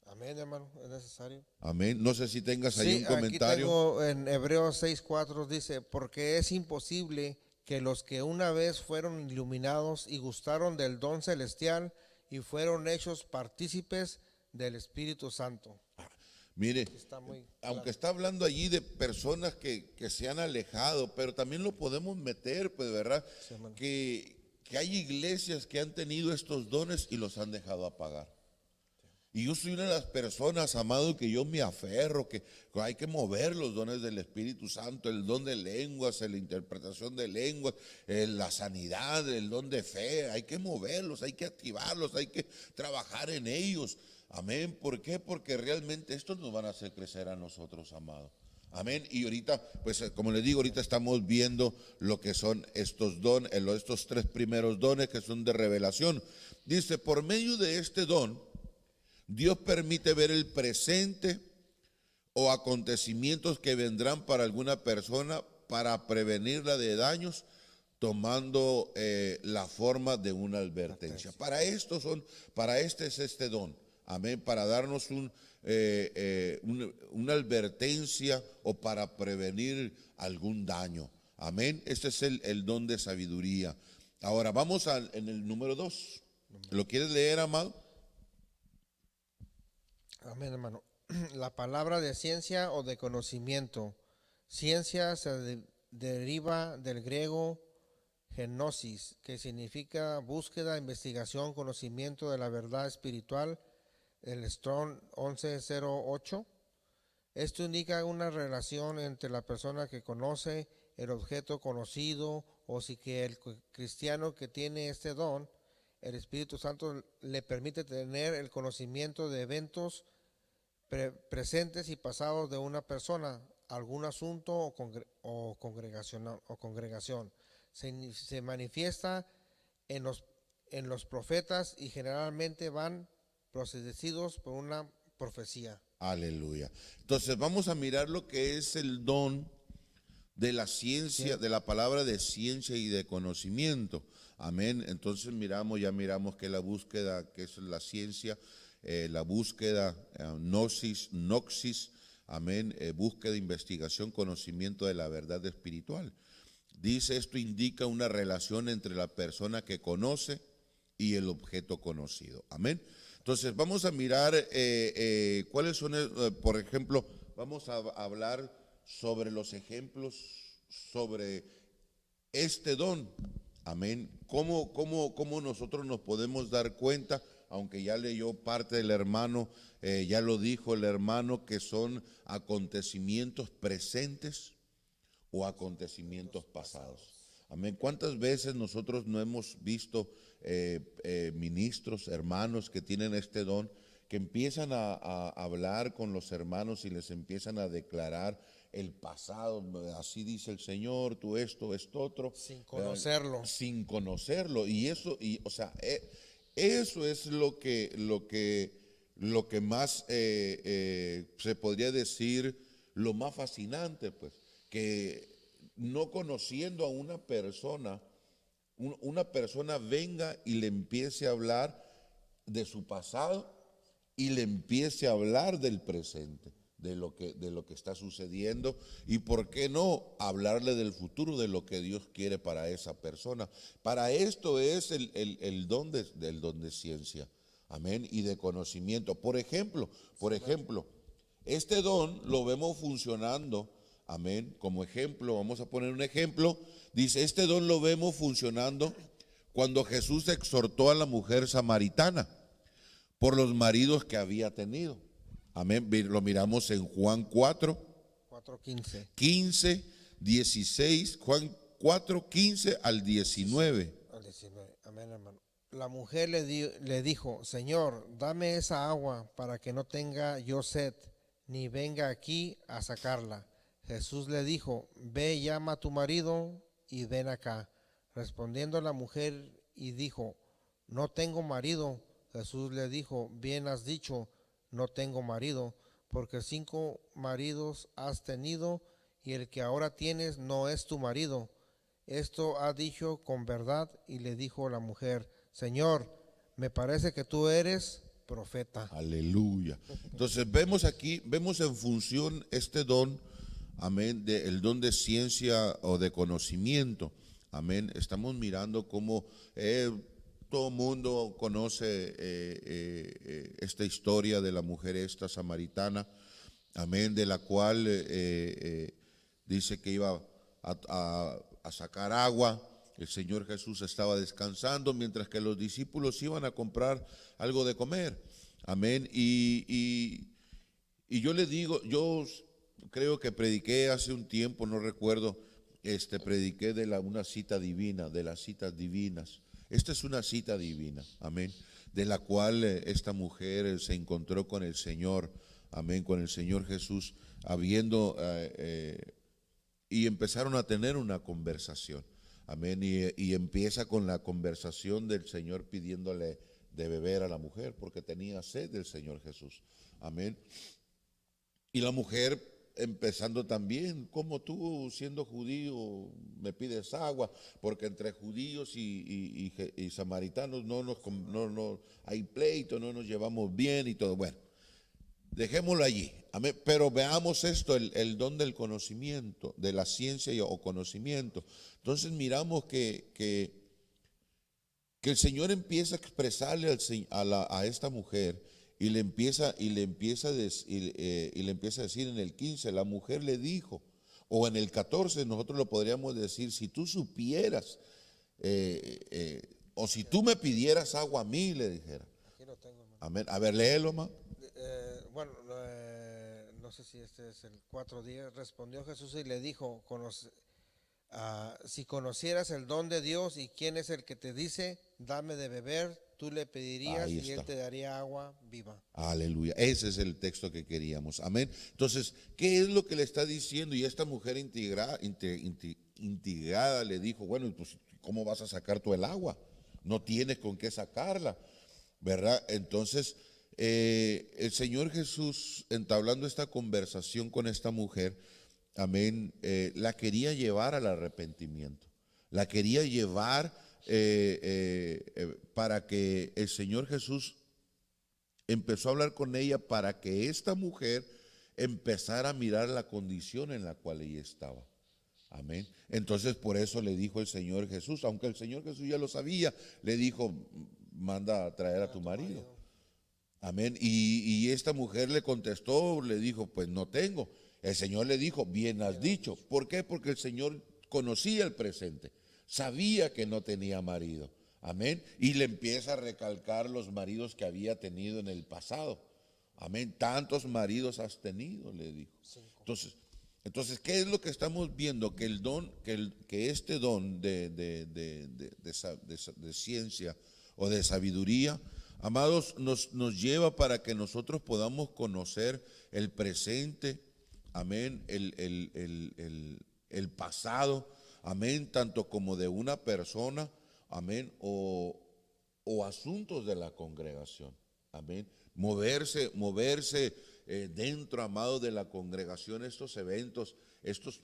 Amén, hermano, es necesario. Amén. No sé si tengas ahí un comentario. Aquí tengo en Hebreos 6:4, dice, porque es imposible que los que una vez fueron iluminados y gustaron del don celestial y fueron hechos partícipes del Espíritu Santo. Mire, aunque está hablando allí de personas que se han alejado, pero también lo podemos meter, pues, ¿verdad? Sí, que hay iglesias que han tenido estos dones y los han dejado apagar. Y yo soy una de las personas, amado, que yo me aferro, que hay que mover los dones del Espíritu Santo, el don de lenguas, la interpretación de lenguas, la sanidad, el don de fe, hay que moverlos, hay que activarlos, hay que trabajar en ellos. Amén. ¿Por qué? Porque realmente estos nos van a hacer crecer a nosotros, amado. Amén. Y ahorita, pues como les digo, ahorita estamos viendo lo que son estos dones, estos tres primeros dones que son de revelación. Dice, por medio de este don, Dios permite ver el presente o acontecimientos que vendrán para alguna persona para prevenirla de daños, tomando la forma de una advertencia. Para este es este don. Amén. Para darnos una advertencia o para prevenir algún daño. Amén. Este es el don de sabiduría. Ahora vamos en el número 2. ¿Lo quieres leer, amado? Amén, hermano. La palabra de ciencia o de conocimiento. Ciencia se deriva del griego gnosis, que significa búsqueda, investigación, conocimiento de la verdad espiritual, el Strong 1108. Esto indica una relación entre la persona que conoce el objeto conocido, o si que el cristiano que tiene este don, el Espíritu Santo le permite tener el conocimiento de eventos presentes y pasados de una persona, algún asunto o congregación. Se manifiesta en los profetas y generalmente van precedidos por una profecía. Aleluya. Entonces vamos a mirar lo que es el don de la ciencia, de la palabra de ciencia y de conocimiento. Amén. Entonces ya miramos que la búsqueda, que es la ciencia, la búsqueda, noxis, amén, búsqueda, investigación, conocimiento de la verdad espiritual. Dice, esto indica una relación entre la persona que conoce y el objeto conocido. Amén. Entonces vamos a mirar cuáles son, por ejemplo, vamos a hablar sobre los ejemplos sobre este don. Amén. ¿Cómo nosotros nos podemos dar cuenta? Aunque ya leyó parte del hermano, ya lo dijo el hermano, que son acontecimientos presentes o acontecimientos pasados. Amén. ¿Cuántas veces nosotros no hemos visto ministros, hermanos que tienen este don, que empiezan a hablar con los hermanos y les empiezan a declarar el pasado? Así dice el Señor, tú esto otro. Sin conocerlo. Sin conocerlo. Y eso, eso es lo que más se podría decir, lo más fascinante, pues, que no conociendo a una persona venga y le empiece a hablar de su pasado y le empiece a hablar del presente, de lo que está sucediendo, y por qué no hablarle del futuro, de lo que Dios quiere para esa persona. Para esto es el don de ciencia, amén, y de conocimiento. Por ejemplo, este don lo vemos funcionando, amén, como ejemplo, vamos a poner un ejemplo. Dice, este don lo vemos funcionando cuando Jesús exhortó a la mujer samaritana por los maridos que había tenido. Amén. Lo miramos en Juan 15, 16, Juan 4, 15 al 19. Amén, hermano. La mujer le dijo, Señor, dame esa agua para que no tenga yo sed, ni venga aquí a sacarla. Jesús le dijo, ve, llama a tu marido y ven acá. Respondiendo la mujer y dijo, no tengo marido. Jesús le dijo, bien has dicho, no tengo marido, porque 5 maridos has tenido y el que ahora tienes no es tu marido. Esto ha dicho con verdad. Y le dijo la mujer, Señor, me parece que tú eres profeta. Aleluya. Entonces vemos en función este don, amén, el don de ciencia o de conocimiento. Amén. Estamos mirando cómo todo mundo conoce esta historia de la mujer esta samaritana, amén, de la cual dice que iba a sacar agua. El Señor Jesús estaba descansando mientras que los discípulos iban a comprar algo de comer, amén. Y yo le digo, yo creo que prediqué hace un tiempo, no recuerdo, prediqué de una cita divina, de las citas divinas. Esta es una cita divina, amén, de la cual esta mujer se encontró con el Señor, amén, con el Señor Jesús, y empezaron a tener una conversación, amén, y empieza con la conversación del Señor pidiéndole de beber a la mujer, porque tenía sed del Señor Jesús, amén. Y la mujer empezando también, como tú siendo judío me pides agua, porque entre judíos y samaritanos no hay pleito, no nos llevamos bien y todo. Bueno, dejémoslo allí, amén. Pero veamos esto, el don del conocimiento, de la ciencia o conocimiento. Entonces miramos que el Señor empieza a expresarle a esta mujer. Y le empieza a decir en el 15, la mujer le dijo, o en el 14 nosotros lo podríamos decir, si tú supieras, o si tú me pidieras agua a mí, le dijera. lo tengo, hermano. Amén. A ver, léelo, ma. Bueno, no sé si este es el 4:10. Respondió Jesús y le dijo, si conocieras el don de Dios y quién es el que te dice, dame de beber, tú le pedirías Ahí y él está. te daría agua viva. Aleluya. Ese es el texto que queríamos. Amén. Entonces, ¿qué es lo que le está diciendo? Y esta mujer integrada le dijo, bueno, pues, ¿cómo vas a sacar tú el agua? No tienes con qué sacarla, ¿verdad? Entonces, el Señor Jesús, entablando esta conversación con esta mujer, amén, la quería llevar al arrepentimiento. La quería llevar para que el Señor Jesús empezó a hablar con ella para que esta mujer empezara a mirar la condición en la cual ella estaba. Amén. Entonces por eso le dijo el Señor Jesús, aunque el Señor Jesús ya lo sabía, le dijo, manda a traer a tu marido. Amén. Y esta mujer le contestó, le dijo, pues no tengo. El Señor le dijo, bien has dicho. ¿Por qué? Porque el Señor conocía el presente, sabía que no tenía marido. Amén. Y le empieza a recalcar los maridos que había tenido en el pasado. Amén. Tantos maridos has tenido, le dijo. Entonces, ¿qué es lo que estamos viendo? Que el don, que este don de ciencia o de sabiduría, amados, nos lleva para que nosotros podamos conocer el presente, amén, el pasado, amén, tanto como de una persona, amén, o asuntos de la congregación, amén. Moverse dentro, amado, de la congregación, estos eventos, estos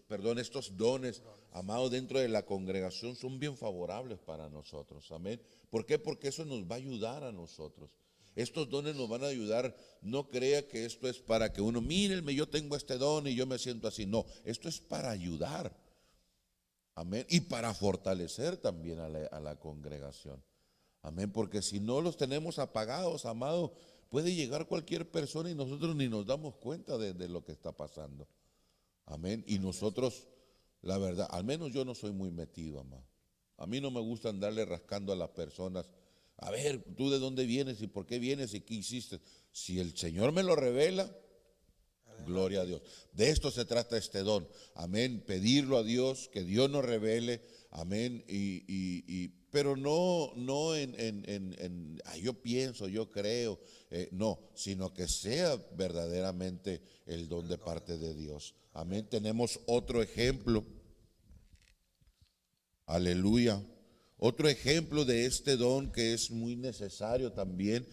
dones, amado, dentro de la congregación son bien favorables para nosotros, amén. ¿Por qué? Porque eso nos va a ayudar a nosotros. Estos dones nos van a ayudar. No crea que esto es para que uno, mírenme, yo tengo este don y yo me siento así. No, esto es para ayudar, amén, y para fortalecer también a la congregación, amén, porque si no los tenemos apagados, amado, puede llegar cualquier persona y nosotros ni nos damos cuenta de lo que está pasando, amén. Y nosotros, la verdad, al menos yo no soy muy metido, amado. A mí no me gusta andarle rascando a las personas. A ver, ¿tú de dónde vienes y por qué vienes y qué hiciste? Si el Señor me lo revela, gloria a Dios. De esto se trata este don. Amén. Pedirlo a Dios, que Dios nos revele. Amén. Pero no yo pienso, yo creo. No, sino que sea verdaderamente el don de parte de Dios. Amén. Tenemos otro ejemplo. Aleluya. Otro ejemplo de este don que es muy necesario también,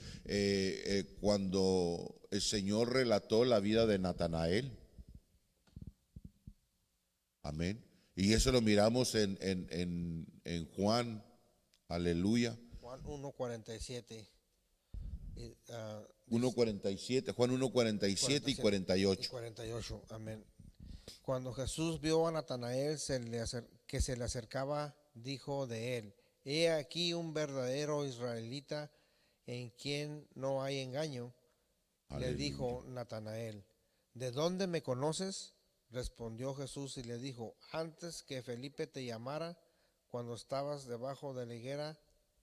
cuando el Señor relató la vida de Natanael. Amén. Y eso lo miramos en Juan. Aleluya. Juan 1:47. 1:47, Juan 1:47 y 48. 48, amén. Cuando Jesús vio a Natanael que se le acercaba, dijo de él, he aquí un verdadero israelita en quien no hay engaño. Aleluya. Le dijo Natanael, ¿de dónde me conoces? Respondió Jesús y le dijo, antes que Felipe te llamara, cuando estabas debajo de la higuera,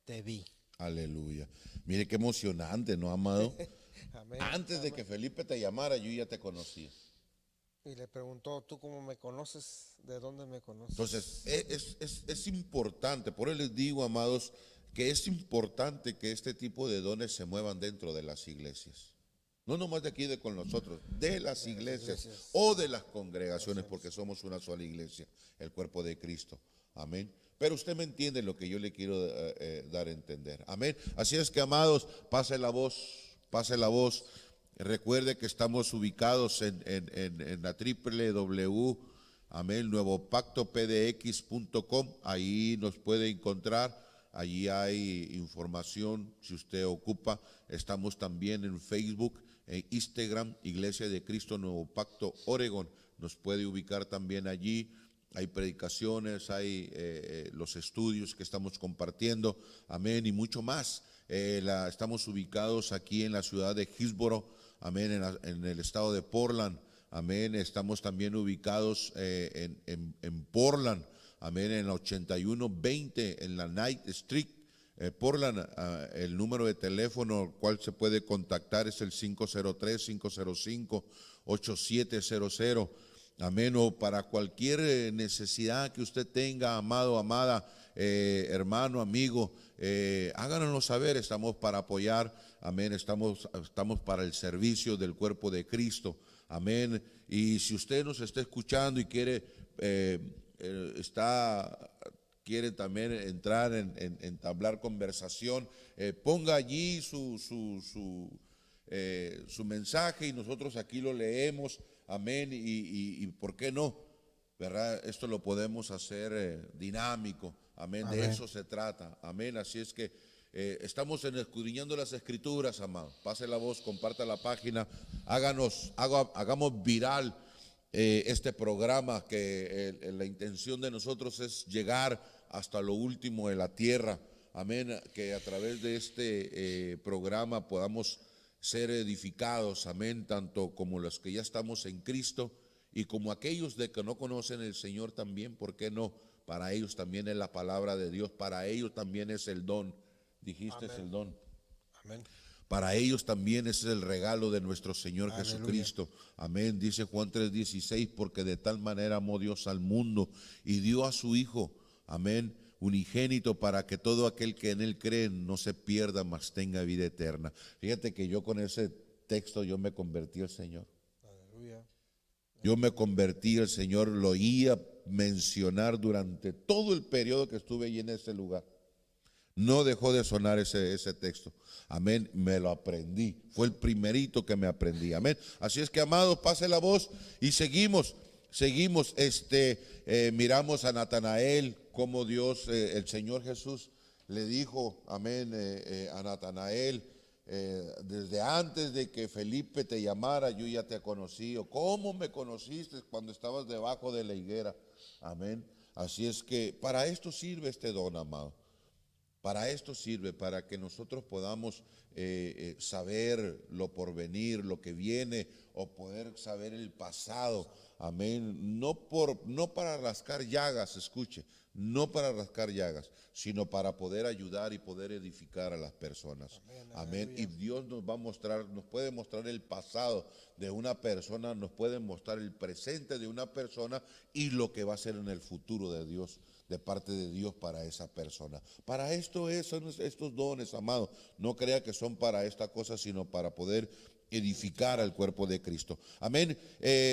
te vi. Aleluya. Mire qué emocionante, ¿no, amado? Amén. Antes de que Felipe te llamara, yo ya te conocía. Y le preguntó, ¿tú cómo me conoces? ¿De dónde me conoces? Entonces, es importante, por eso les digo, amados, que es importante que este tipo de dones se muevan dentro de las iglesias. No nomás de aquí con nosotros, de las iglesias o de las congregaciones, porque somos una sola iglesia, el cuerpo de Cristo. Amén. Pero usted me entiende lo que yo le quiero dar a entender. Amén. Así es que, amados, pase la voz, pase la voz. Recuerde que estamos ubicados en la www, amén, nuevopactopdx.com. Ahí nos puede encontrar. Allí hay información si usted ocupa. Estamos también en Facebook, en Instagram, Iglesia de Cristo Nuevo Pacto Oregon. Nos puede ubicar también allí. Hay predicaciones, hay los estudios que estamos compartiendo, amén, y mucho más. Estamos ubicados aquí en la ciudad de Hillsboro, amén, en el estado de Portland, amén. Estamos también ubicados en Portland, amén, en la 8120 en la Night Street, Portland, el número de teléfono al cual se puede contactar es el 503-505-8700. Amén. O para cualquier necesidad que usted tenga, amado, amada, hermano, amigo, háganoslo saber. Estamos para apoyar. Amén. Estamos para el servicio del cuerpo de Cristo. Amén. Y si usted nos está escuchando y quiere también entrar en entablar conversación, ponga allí su mensaje y nosotros aquí lo leemos. Amén. Y ¿por qué no? ¿Verdad? Esto lo podemos hacer dinámico. Amén. De eso se trata. Amén. Así es que estamos escudriñando las Escrituras, amado. Pase la voz, comparta la página, hagamos viral este programa, que la intención de nosotros es llegar hasta lo último de la tierra. Amén. Que a través de este programa podamos ser edificados. Amén. Tanto como los que ya estamos en Cristo y como aquellos de que no conocen el Señor también. ¿Por qué no? Para ellos también es la palabra de Dios. Para ellos también es el don. Dijiste, es el don. Amén. Para ellos también es el regalo de nuestro Señor Aleluya. Jesucristo. Amén. Dice Juan 3:16, porque de tal manera amó Dios al mundo y dio a su Hijo, amén, unigénito, para que todo aquel que en Él cree no se pierda, mas tenga vida eterna. Fíjate que yo con ese texto yo me convertí al Señor. Aleluya. Yo me convertí al Señor, lo oía mencionar durante todo el periodo que estuve allí en ese lugar. No dejó de sonar ese texto. Amén. Me lo aprendí. Fue el primerito que me aprendí. Amén. Así es que, amados, pase la voz y seguimos. Miramos a Natanael, como Dios, el Señor Jesús le dijo, amén, a Natanael, desde antes de que Felipe te llamara, yo ya te conocí. O ¿cómo me conociste? Cuando estabas debajo de la higuera. Amén. Así es que para esto sirve este don, amado. Para esto sirve, para que nosotros podamos saber lo porvenir, lo que viene, o poder saber el pasado. Amén. No para rascar llagas, escuche, no para rascar llagas, sino para poder ayudar y poder edificar a las personas. Amén. Y Dios nos va a mostrar, nos puede mostrar el pasado de una persona, nos puede mostrar el presente de una persona y lo que va a ser en el futuro de Dios, de parte de Dios para esa persona. Para esto son estos dones, amados. No crea que son para esta cosa, sino para poder edificar al cuerpo de Cristo. Amén.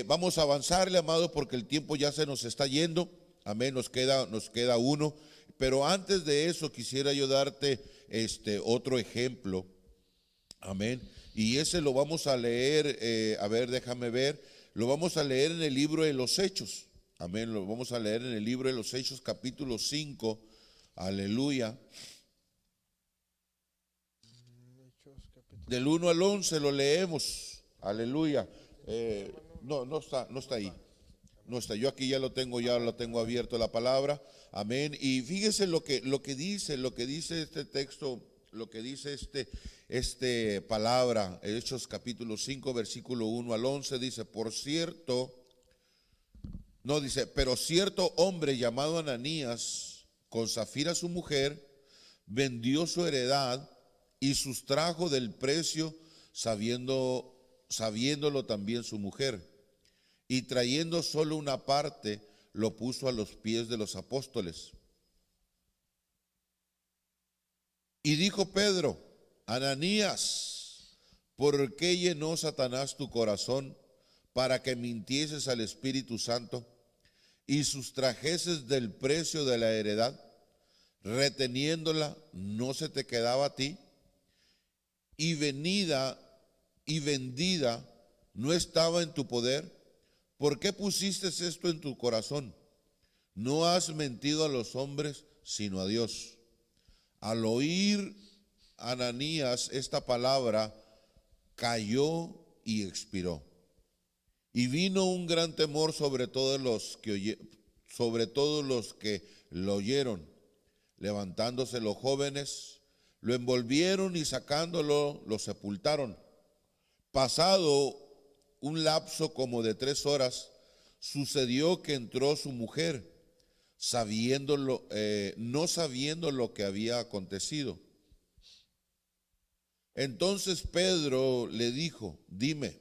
Vamos a avanzarle, amados, porque el tiempo ya se nos está yendo. Amén. Nos queda uno. Pero antes de eso quisiera yo darte otro ejemplo. Amén. Y ese lo vamos a leer, a ver, déjame ver. Lo vamos a leer en el libro de los Hechos. Amén, lo vamos a leer en el libro de los Hechos, capítulo 5, aleluya. Del 1 al 11 lo leemos, aleluya. No está ahí, no está. Yo aquí ya lo tengo abierto la palabra, amén. Y fíjese lo que dice este texto, lo que dice palabra, Hechos capítulo 5, versículo 1 al 11, dice, pero cierto hombre llamado Ananías, con Zafira su mujer, vendió su heredad y sustrajo del precio, sabiéndolo también su mujer, y trayendo solo una parte, lo puso a los pies de los apóstoles. Y dijo Pedro, Ananías, ¿por qué llenó Satanás tu corazón para que mintieses al Espíritu Santo y sustrajeses del precio de la heredad, reteniéndola, no se te quedaba a ti, y vendida no estaba en tu poder? ¿Por qué pusiste esto en tu corazón? No has mentido a los hombres, sino a Dios. Al oír Ananías esta palabra, cayó y expiró. Y vino un gran temor sobre todos los que lo oyeron. Levantándose los jóvenes, lo envolvieron y sacándolo, lo sepultaron. Pasado un lapso como de 3 horas, sucedió que entró su mujer, no sabiendo lo que había acontecido. Entonces Pedro le dijo: dime,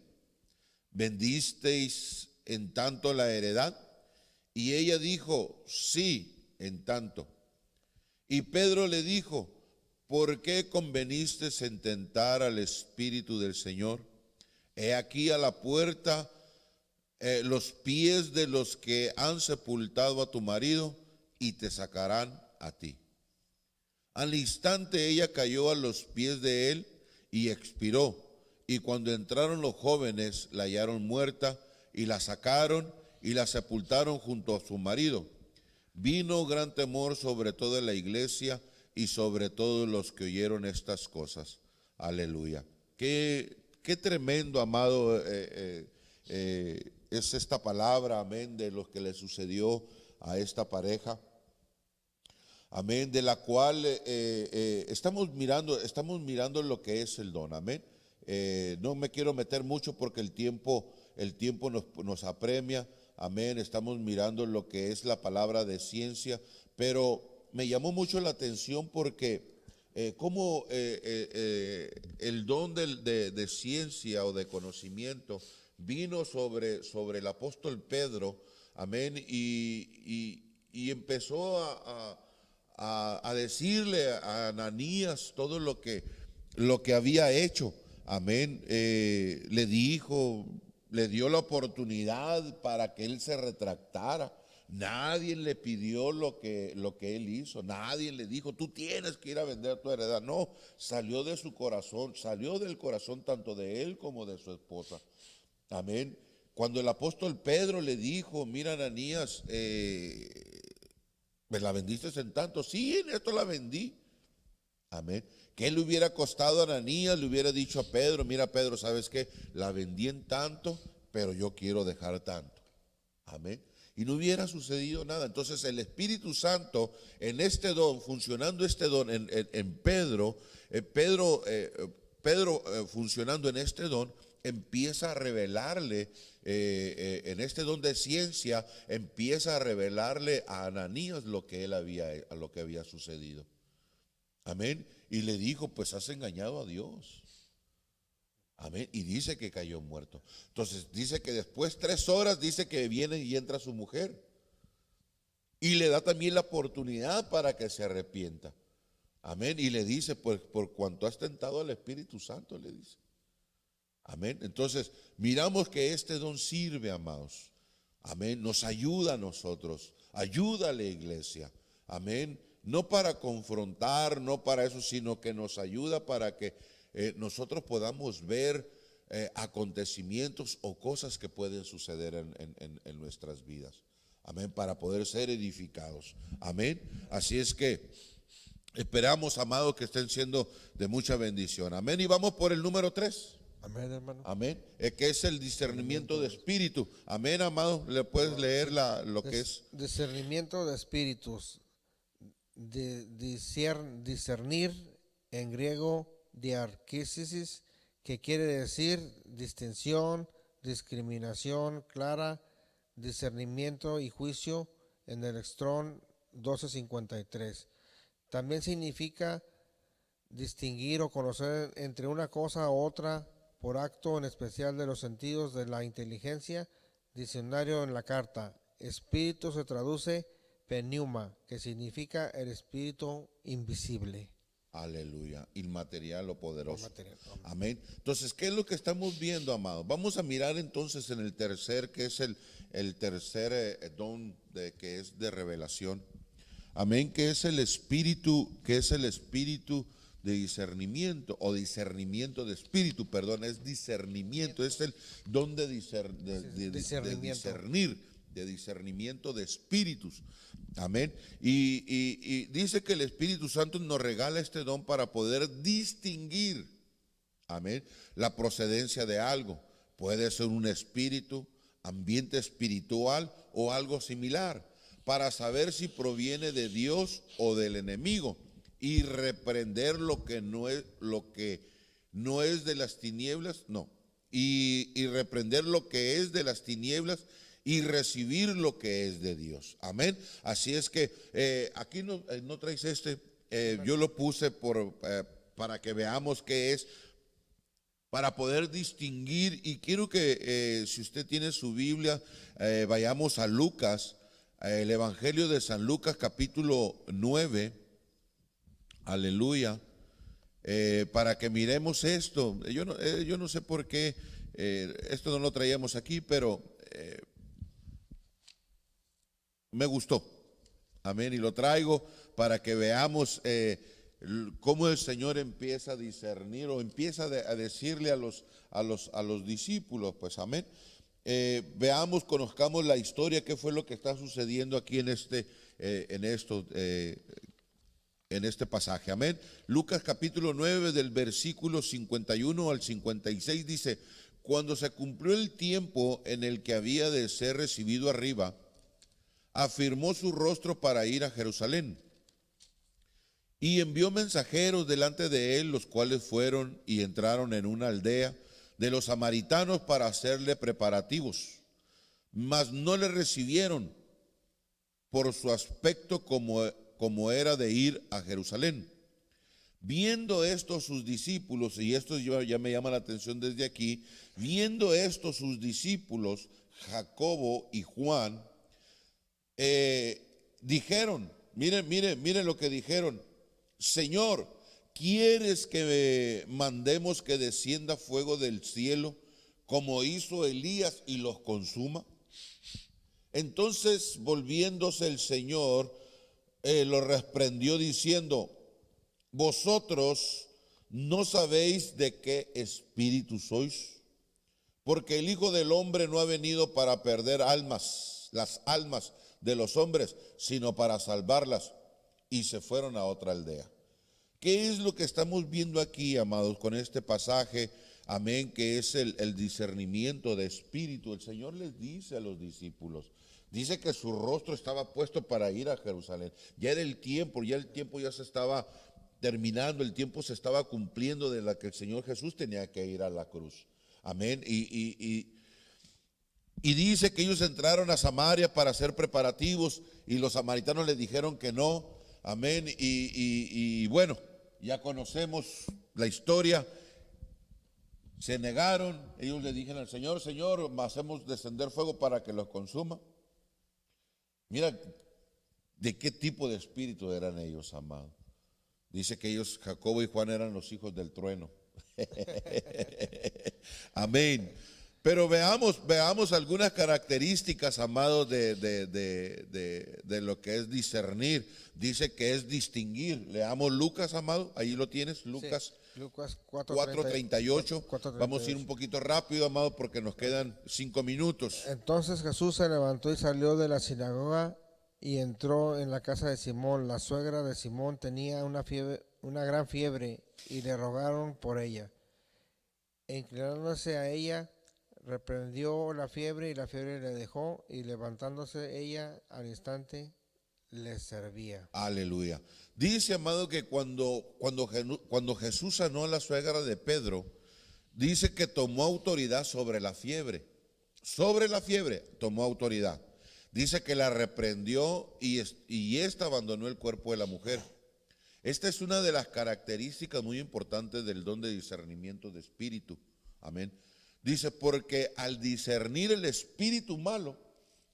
¿vendisteis en tanto la heredad? Y ella dijo: sí, en tanto. Y Pedro le dijo: ¿por qué conveniste en tentar al Espíritu del Señor? He aquí a la puerta los pies de los que han sepultado a tu marido, y te sacarán a ti. Al instante ella cayó a los pies de él y expiró. Y cuando entraron los jóvenes, la hallaron muerta, y la sacaron y la sepultaron junto a su marido. Vino gran temor sobre toda la iglesia y sobre todos los que oyeron estas cosas. Aleluya. Qué tremendo, amado, es esta palabra, amén, de lo que le sucedió a esta pareja. Amén, de la cual estamos mirando lo que es el don, amén. No me quiero meter mucho porque el tiempo nos apremia, amén. Estamos mirando lo que es la palabra de ciencia, pero me llamó mucho la atención porque como el don de ciencia o de conocimiento vino sobre el apóstol Pedro, amén, y empezó a decirle a Ananías todo lo que había hecho, amén. Le dijo, le dio la oportunidad para que él se retractara. Nadie le pidió lo que él hizo, nadie le dijo: tú tienes que ir a vender tu heredad. No, salió de su corazón, salió del corazón tanto de él como de su esposa. Amén. Cuando el apóstol Pedro le dijo: mira, Ananías, ¿me la vendiste en tanto? Sí, en esto la vendí. Amén. ¿Qué le hubiera costado a Ananías? Le hubiera dicho a Pedro: mira, Pedro, ¿sabes qué? La vendí en tanto, pero yo quiero dejar tanto. Amén. Y no hubiera sucedido nada. Entonces el Espíritu Santo en este don, funcionando este don en Pedro, funcionando en este don, empieza a revelarle, en este don de ciencia, empieza a revelarle a Ananías lo que había sucedido. Amén. Y le dijo: pues has engañado a Dios. Amén. Y dice que cayó muerto. Entonces dice que después 3 horas dice que viene y entra su mujer. Y le da también la oportunidad para que se arrepienta. Amén. Y le dice: pues por cuanto has tentado al Espíritu Santo, le dice. Amén. Entonces miramos que este don sirve, amados. Amén. Nos ayuda a nosotros. Ayuda a la iglesia. Amén. No para confrontar, no para eso, sino que nos ayuda para que nosotros podamos ver acontecimientos o cosas que pueden suceder en nuestras vidas. Amén, para poder ser edificados. Amén. Así es que esperamos, amados, que estén siendo de mucha bendición. Amén. Y vamos por el número 3. Amén, hermano. Amén. Que es el discernimiento de espíritu. Amén, amado. ¿Le puedes leer lo que es? Discernimiento de espíritus. Discernir, en griego diarquesis, que quiere decir distinción, discriminación clara, discernimiento y juicio, en el Strong 1253. También significa distinguir o conocer entre una cosa u otra por acto en especial de los sentidos de la inteligencia. Diccionario en la carta. Espíritu se traduce pneuma, que significa el espíritu invisible. Aleluya, inmaterial o poderoso. Inmaterial. Amén. Entonces, ¿qué es lo que estamos viendo, amados? Vamos a mirar entonces en el tercer, que es el tercer don que es de revelación. Amén, que es el espíritu de discernimiento, o discernimiento de espíritu, perdón, es discernimiento, es el don de discernimiento de espíritus. Amén. Y dice que el Espíritu Santo nos regala este don para poder distinguir, amén, la procedencia de algo. Puede ser un espíritu, ambiente espiritual o algo similar, para saber si proviene de Dios o del enemigo, y reprender lo que no es de las tinieblas, no, y reprender lo que es de las tinieblas y recibir lo que es de Dios. Amén. Así es que aquí no traes yo lo puse para que veamos qué es, para poder distinguir. Y quiero que si usted tiene su Biblia, vayamos a Lucas, el Evangelio de San Lucas capítulo 9, aleluya, para que miremos esto. Yo no sé por qué esto no lo traíamos aquí, pero me gustó, amén, y lo traigo para que veamos cómo el Señor empieza a discernir o empieza a decirle a los discípulos, pues amén. Veamos, conozcamos la historia, qué fue lo que está sucediendo aquí en este pasaje, amén. Lucas capítulo 9 del versículo 51 al 56 dice: cuando se cumplió el tiempo en el que había de ser recibido arriba, afirmó su rostro para ir a Jerusalén y envió mensajeros delante de él, los cuales fueron y entraron en una aldea de los samaritanos para hacerle preparativos, mas no le recibieron por su aspecto como era de ir a Jerusalén. Viendo esto sus discípulos, y esto ya me llama la atención desde aquí, viendo esto sus discípulos, Jacobo y Juan, dijeron, miren lo que dijeron: Señor, ¿quieres que mandemos que descienda fuego del cielo como hizo Elías y los consuma? Entonces, volviéndose el Señor, lo reprendió diciendo: vosotros no sabéis de qué espíritu sois, porque el Hijo del Hombre no ha venido para perder las almas de los hombres, sino para salvarlas. Y se fueron a otra aldea. ¿Qué es lo que estamos viendo aquí, amados, con este pasaje? Amén, que es el discernimiento de espíritu. El Señor les dice a los discípulos, dice que su rostro estaba puesto para ir a Jerusalén. Ya era el tiempo ya se estaba terminando, el tiempo se estaba cumpliendo de la que el Señor Jesús tenía que ir a la cruz. Amén. Y dice que ellos entraron a Samaria para hacer preparativos y los samaritanos les dijeron que no. Amén. Y bueno, ya conocemos la historia. Se negaron. Ellos le dijeron al Señor: Señor, hacemos descender fuego para que los consuma. Mira de qué tipo de espíritu eran ellos, amados. Dice que ellos, Jacobo y Juan, eran los hijos del trueno. Amén. Pero veamos algunas características, amados, de lo que es discernir. Dice que es distinguir. Leamos Lucas, amado, ahí lo tienes, Lucas, sí, Lucas 4:38. Vamos a ir un poquito rápido, amado, porque nos quedan 5 minutos. Entonces Jesús se levantó y salió de la sinagoga y entró en la casa de Simón. La suegra de Simón tenía una gran fiebre, y le rogaron por ella. E inclinándose a ella, reprendió la fiebre, y la fiebre le dejó, y levantándose ella al instante le servía. Aleluya. Dice, amado, que cuando Jesús sanó a la suegra de Pedro, dice que tomó autoridad sobre la fiebre. Sobre la fiebre tomó autoridad. Dice que la reprendió y ésta abandonó el cuerpo de la mujer. Esta es una de las características muy importantes del don de discernimiento de espíritu. Amén. Dice, porque al discernir el espíritu malo,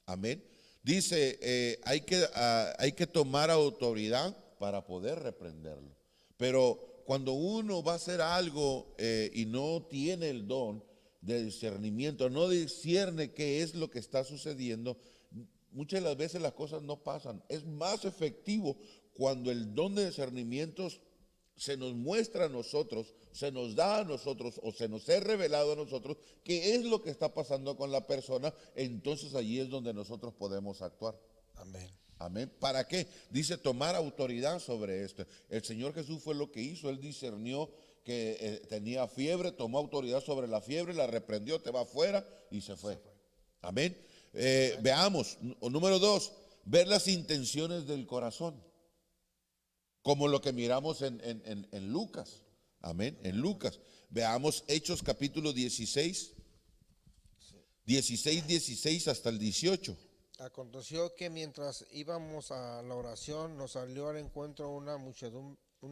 amén, dice, hay que tomar autoridad para poder reprenderlo. Pero cuando uno va a hacer algo y no tiene el don de discernimiento, no discierne qué es lo que está sucediendo, muchas de las veces las cosas no pasan. Es más efectivo cuando el don de discernimiento se nos muestra a nosotros, se nos da a nosotros o se nos es revelado a nosotros qué es lo que está pasando con la persona. Entonces allí es donde nosotros podemos actuar. Amén. Amén. ¿Para qué? Dice tomar autoridad sobre esto. El Señor Jesús fue lo que hizo. Él discernió que tenía fiebre, tomó autoridad sobre la fiebre, la reprendió, te va afuera, y se fue. Amén. Veamos, número 2, ver las intenciones del corazón, como lo que miramos en Lucas. Amén, en Lucas. Veamos Hechos capítulo 16. 16 hasta el 18. Aconteció que mientras íbamos a la oración, nos salió al encuentro una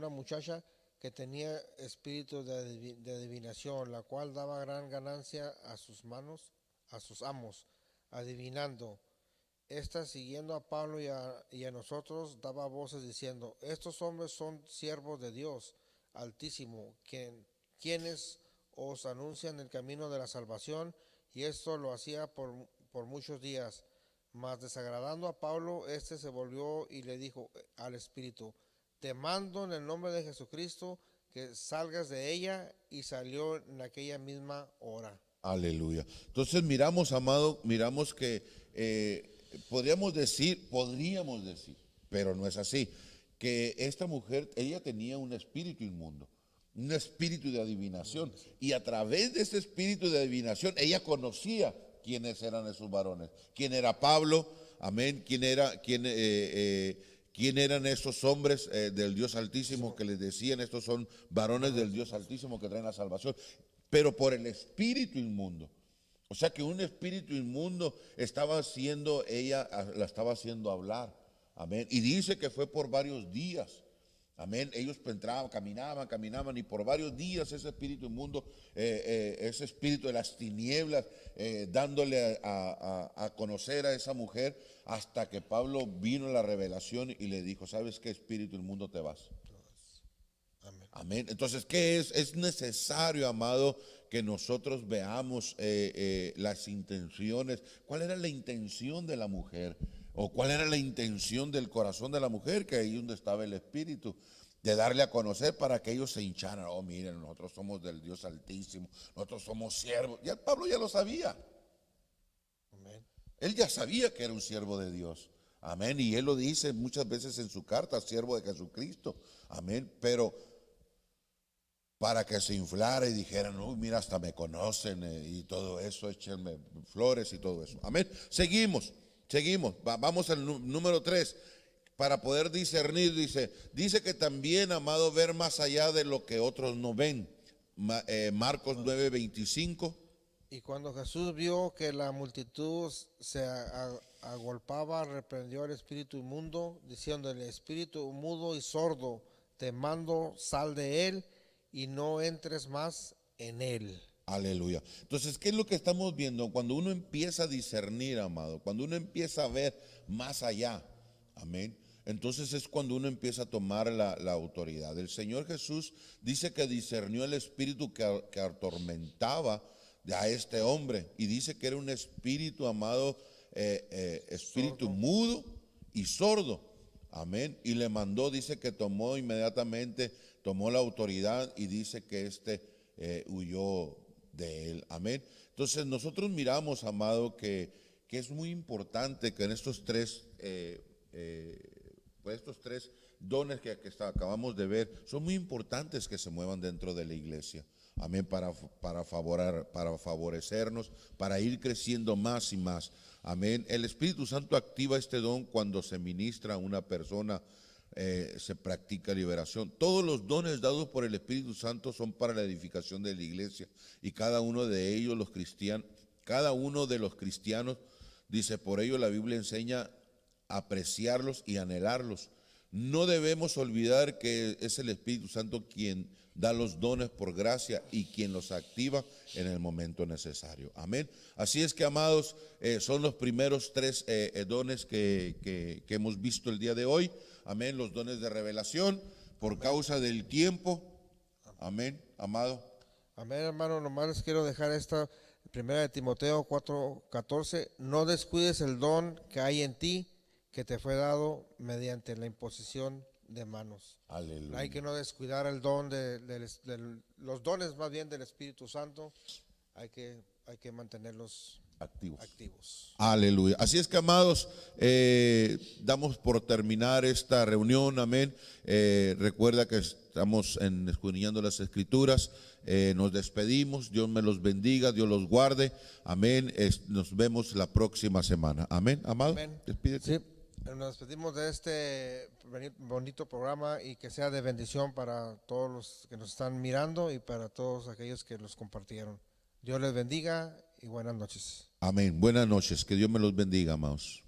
muchacha que tenía espíritu de adivinación, la cual daba gran ganancia a sus amos, adivinando. Esta, siguiendo a Pablo y a nosotros, daba voces diciendo: estos hombres son siervos de Dios Altísimo, quienes os anuncian el camino de la salvación. Y esto lo hacía por muchos días. Mas desagradando a Pablo, éste se volvió y le dijo al espíritu: te mando en el nombre de Jesucristo que salgas de ella. Y salió en aquella misma hora. Aleluya. Entonces miramos, amado, miramos que podríamos decir, pero no es así, que esta mujer, ella tenía un espíritu inmundo, un espíritu de adivinación, y a través de ese espíritu de adivinación, ella conocía quiénes eran esos varones, quién era Pablo, amén, quién eran esos hombres del Dios Altísimo que les decían: estos son varones del Dios Altísimo que traen la salvación, pero por el espíritu inmundo. O sea que un espíritu inmundo la estaba haciendo hablar, amén, y dice que fue por varios días. Amén. Ellos entraban, caminaban, y por varios días ese espíritu inmundo, ese espíritu de las tinieblas, dándole a conocer a esa mujer, hasta que Pablo vino a la revelación y le dijo: ¿sabes qué, espíritu inmundo, te vas? Amén. Amén. Entonces, ¿qué es? Es necesario, amado, que nosotros veamos las intenciones. ¿Cuál era la intención de la mujer? ¿O cuál era la intención del corazón de la mujer? Que ahí donde estaba el espíritu, de darle a conocer para que ellos se hincharan. Oh, miren, nosotros somos del Dios Altísimo, nosotros somos siervos. Ya Pablo ya lo sabía. Amén. Él ya sabía que era un siervo de Dios. Amén. Y él lo dice muchas veces en su carta: siervo de Jesucristo. Amén. Pero para que se inflara y dijeran: uy, mira, hasta me conocen y todo eso, échenme flores y todo eso. Amén. Seguimos. Vamos al número 3. Para poder discernir, dice que también, amado, ver más allá de lo que otros no ven. Marcos 9:25. Y cuando Jesús vio que la multitud se agolpaba, reprendió al espíritu inmundo, diciéndole: espíritu mudo y sordo, te mando, sal de él y no entres más en él. Aleluya. Entonces, ¿qué es lo que estamos viendo? Cuando uno empieza a discernir, amado, cuando uno empieza a ver más allá, amén, entonces es cuando uno empieza a tomar la autoridad. El Señor Jesús dice que discernió el espíritu que atormentaba a este hombre, y dice que era un espíritu, amado, espíritu mudo y sordo. Amén. Y le mandó, dice que inmediatamente tomó la autoridad, y dice que huyó de él. Amén. Entonces nosotros miramos, amado, que es muy importante que en estos tres dones que acabamos de ver, son muy importantes que se muevan dentro de la iglesia. Amén, para favorecernos, para ir creciendo más y más. Amén. El Espíritu Santo activa este don cuando se ministra a una persona, se practica liberación. Todos los dones dados por el Espíritu Santo son para la edificación de la iglesia, y cada uno de ellos, cada uno de los cristianos, dice, por ello la Biblia enseña a apreciarlos y anhelarlos. No debemos olvidar que es el Espíritu Santo quien da los dones por gracia y quien los activa en el momento necesario. Amén. Así es que, amados, son los primeros 3 dones que hemos visto el día de hoy. Amén. Los dones de revelación, por causa del tiempo. Amén, amado. Amén, hermano. Nomás les quiero dejar esta primera de Timoteo 4:14. No descuides el don que hay en ti, que te fue dado mediante la imposición de manos. Aleluya. Hay que no descuidar el don los dones más bien del Espíritu Santo. Hay que mantenerlos activos. Aleluya. Así es que, amados, damos por terminar esta reunión. Amén. Recuerda que estamos escudriñando las Escrituras. Nos despedimos. Dios me los bendiga, Dios los guarde. Amén. Nos vemos la próxima semana. Amén, amado. Amén. Despídete. Sí. Nos despedimos de este bonito programa, y que sea de bendición para todos los que nos están mirando y para todos aquellos que los compartieron. Dios les bendiga y buenas noches. Amén. Buenas noches. Que Dios me los bendiga, amados.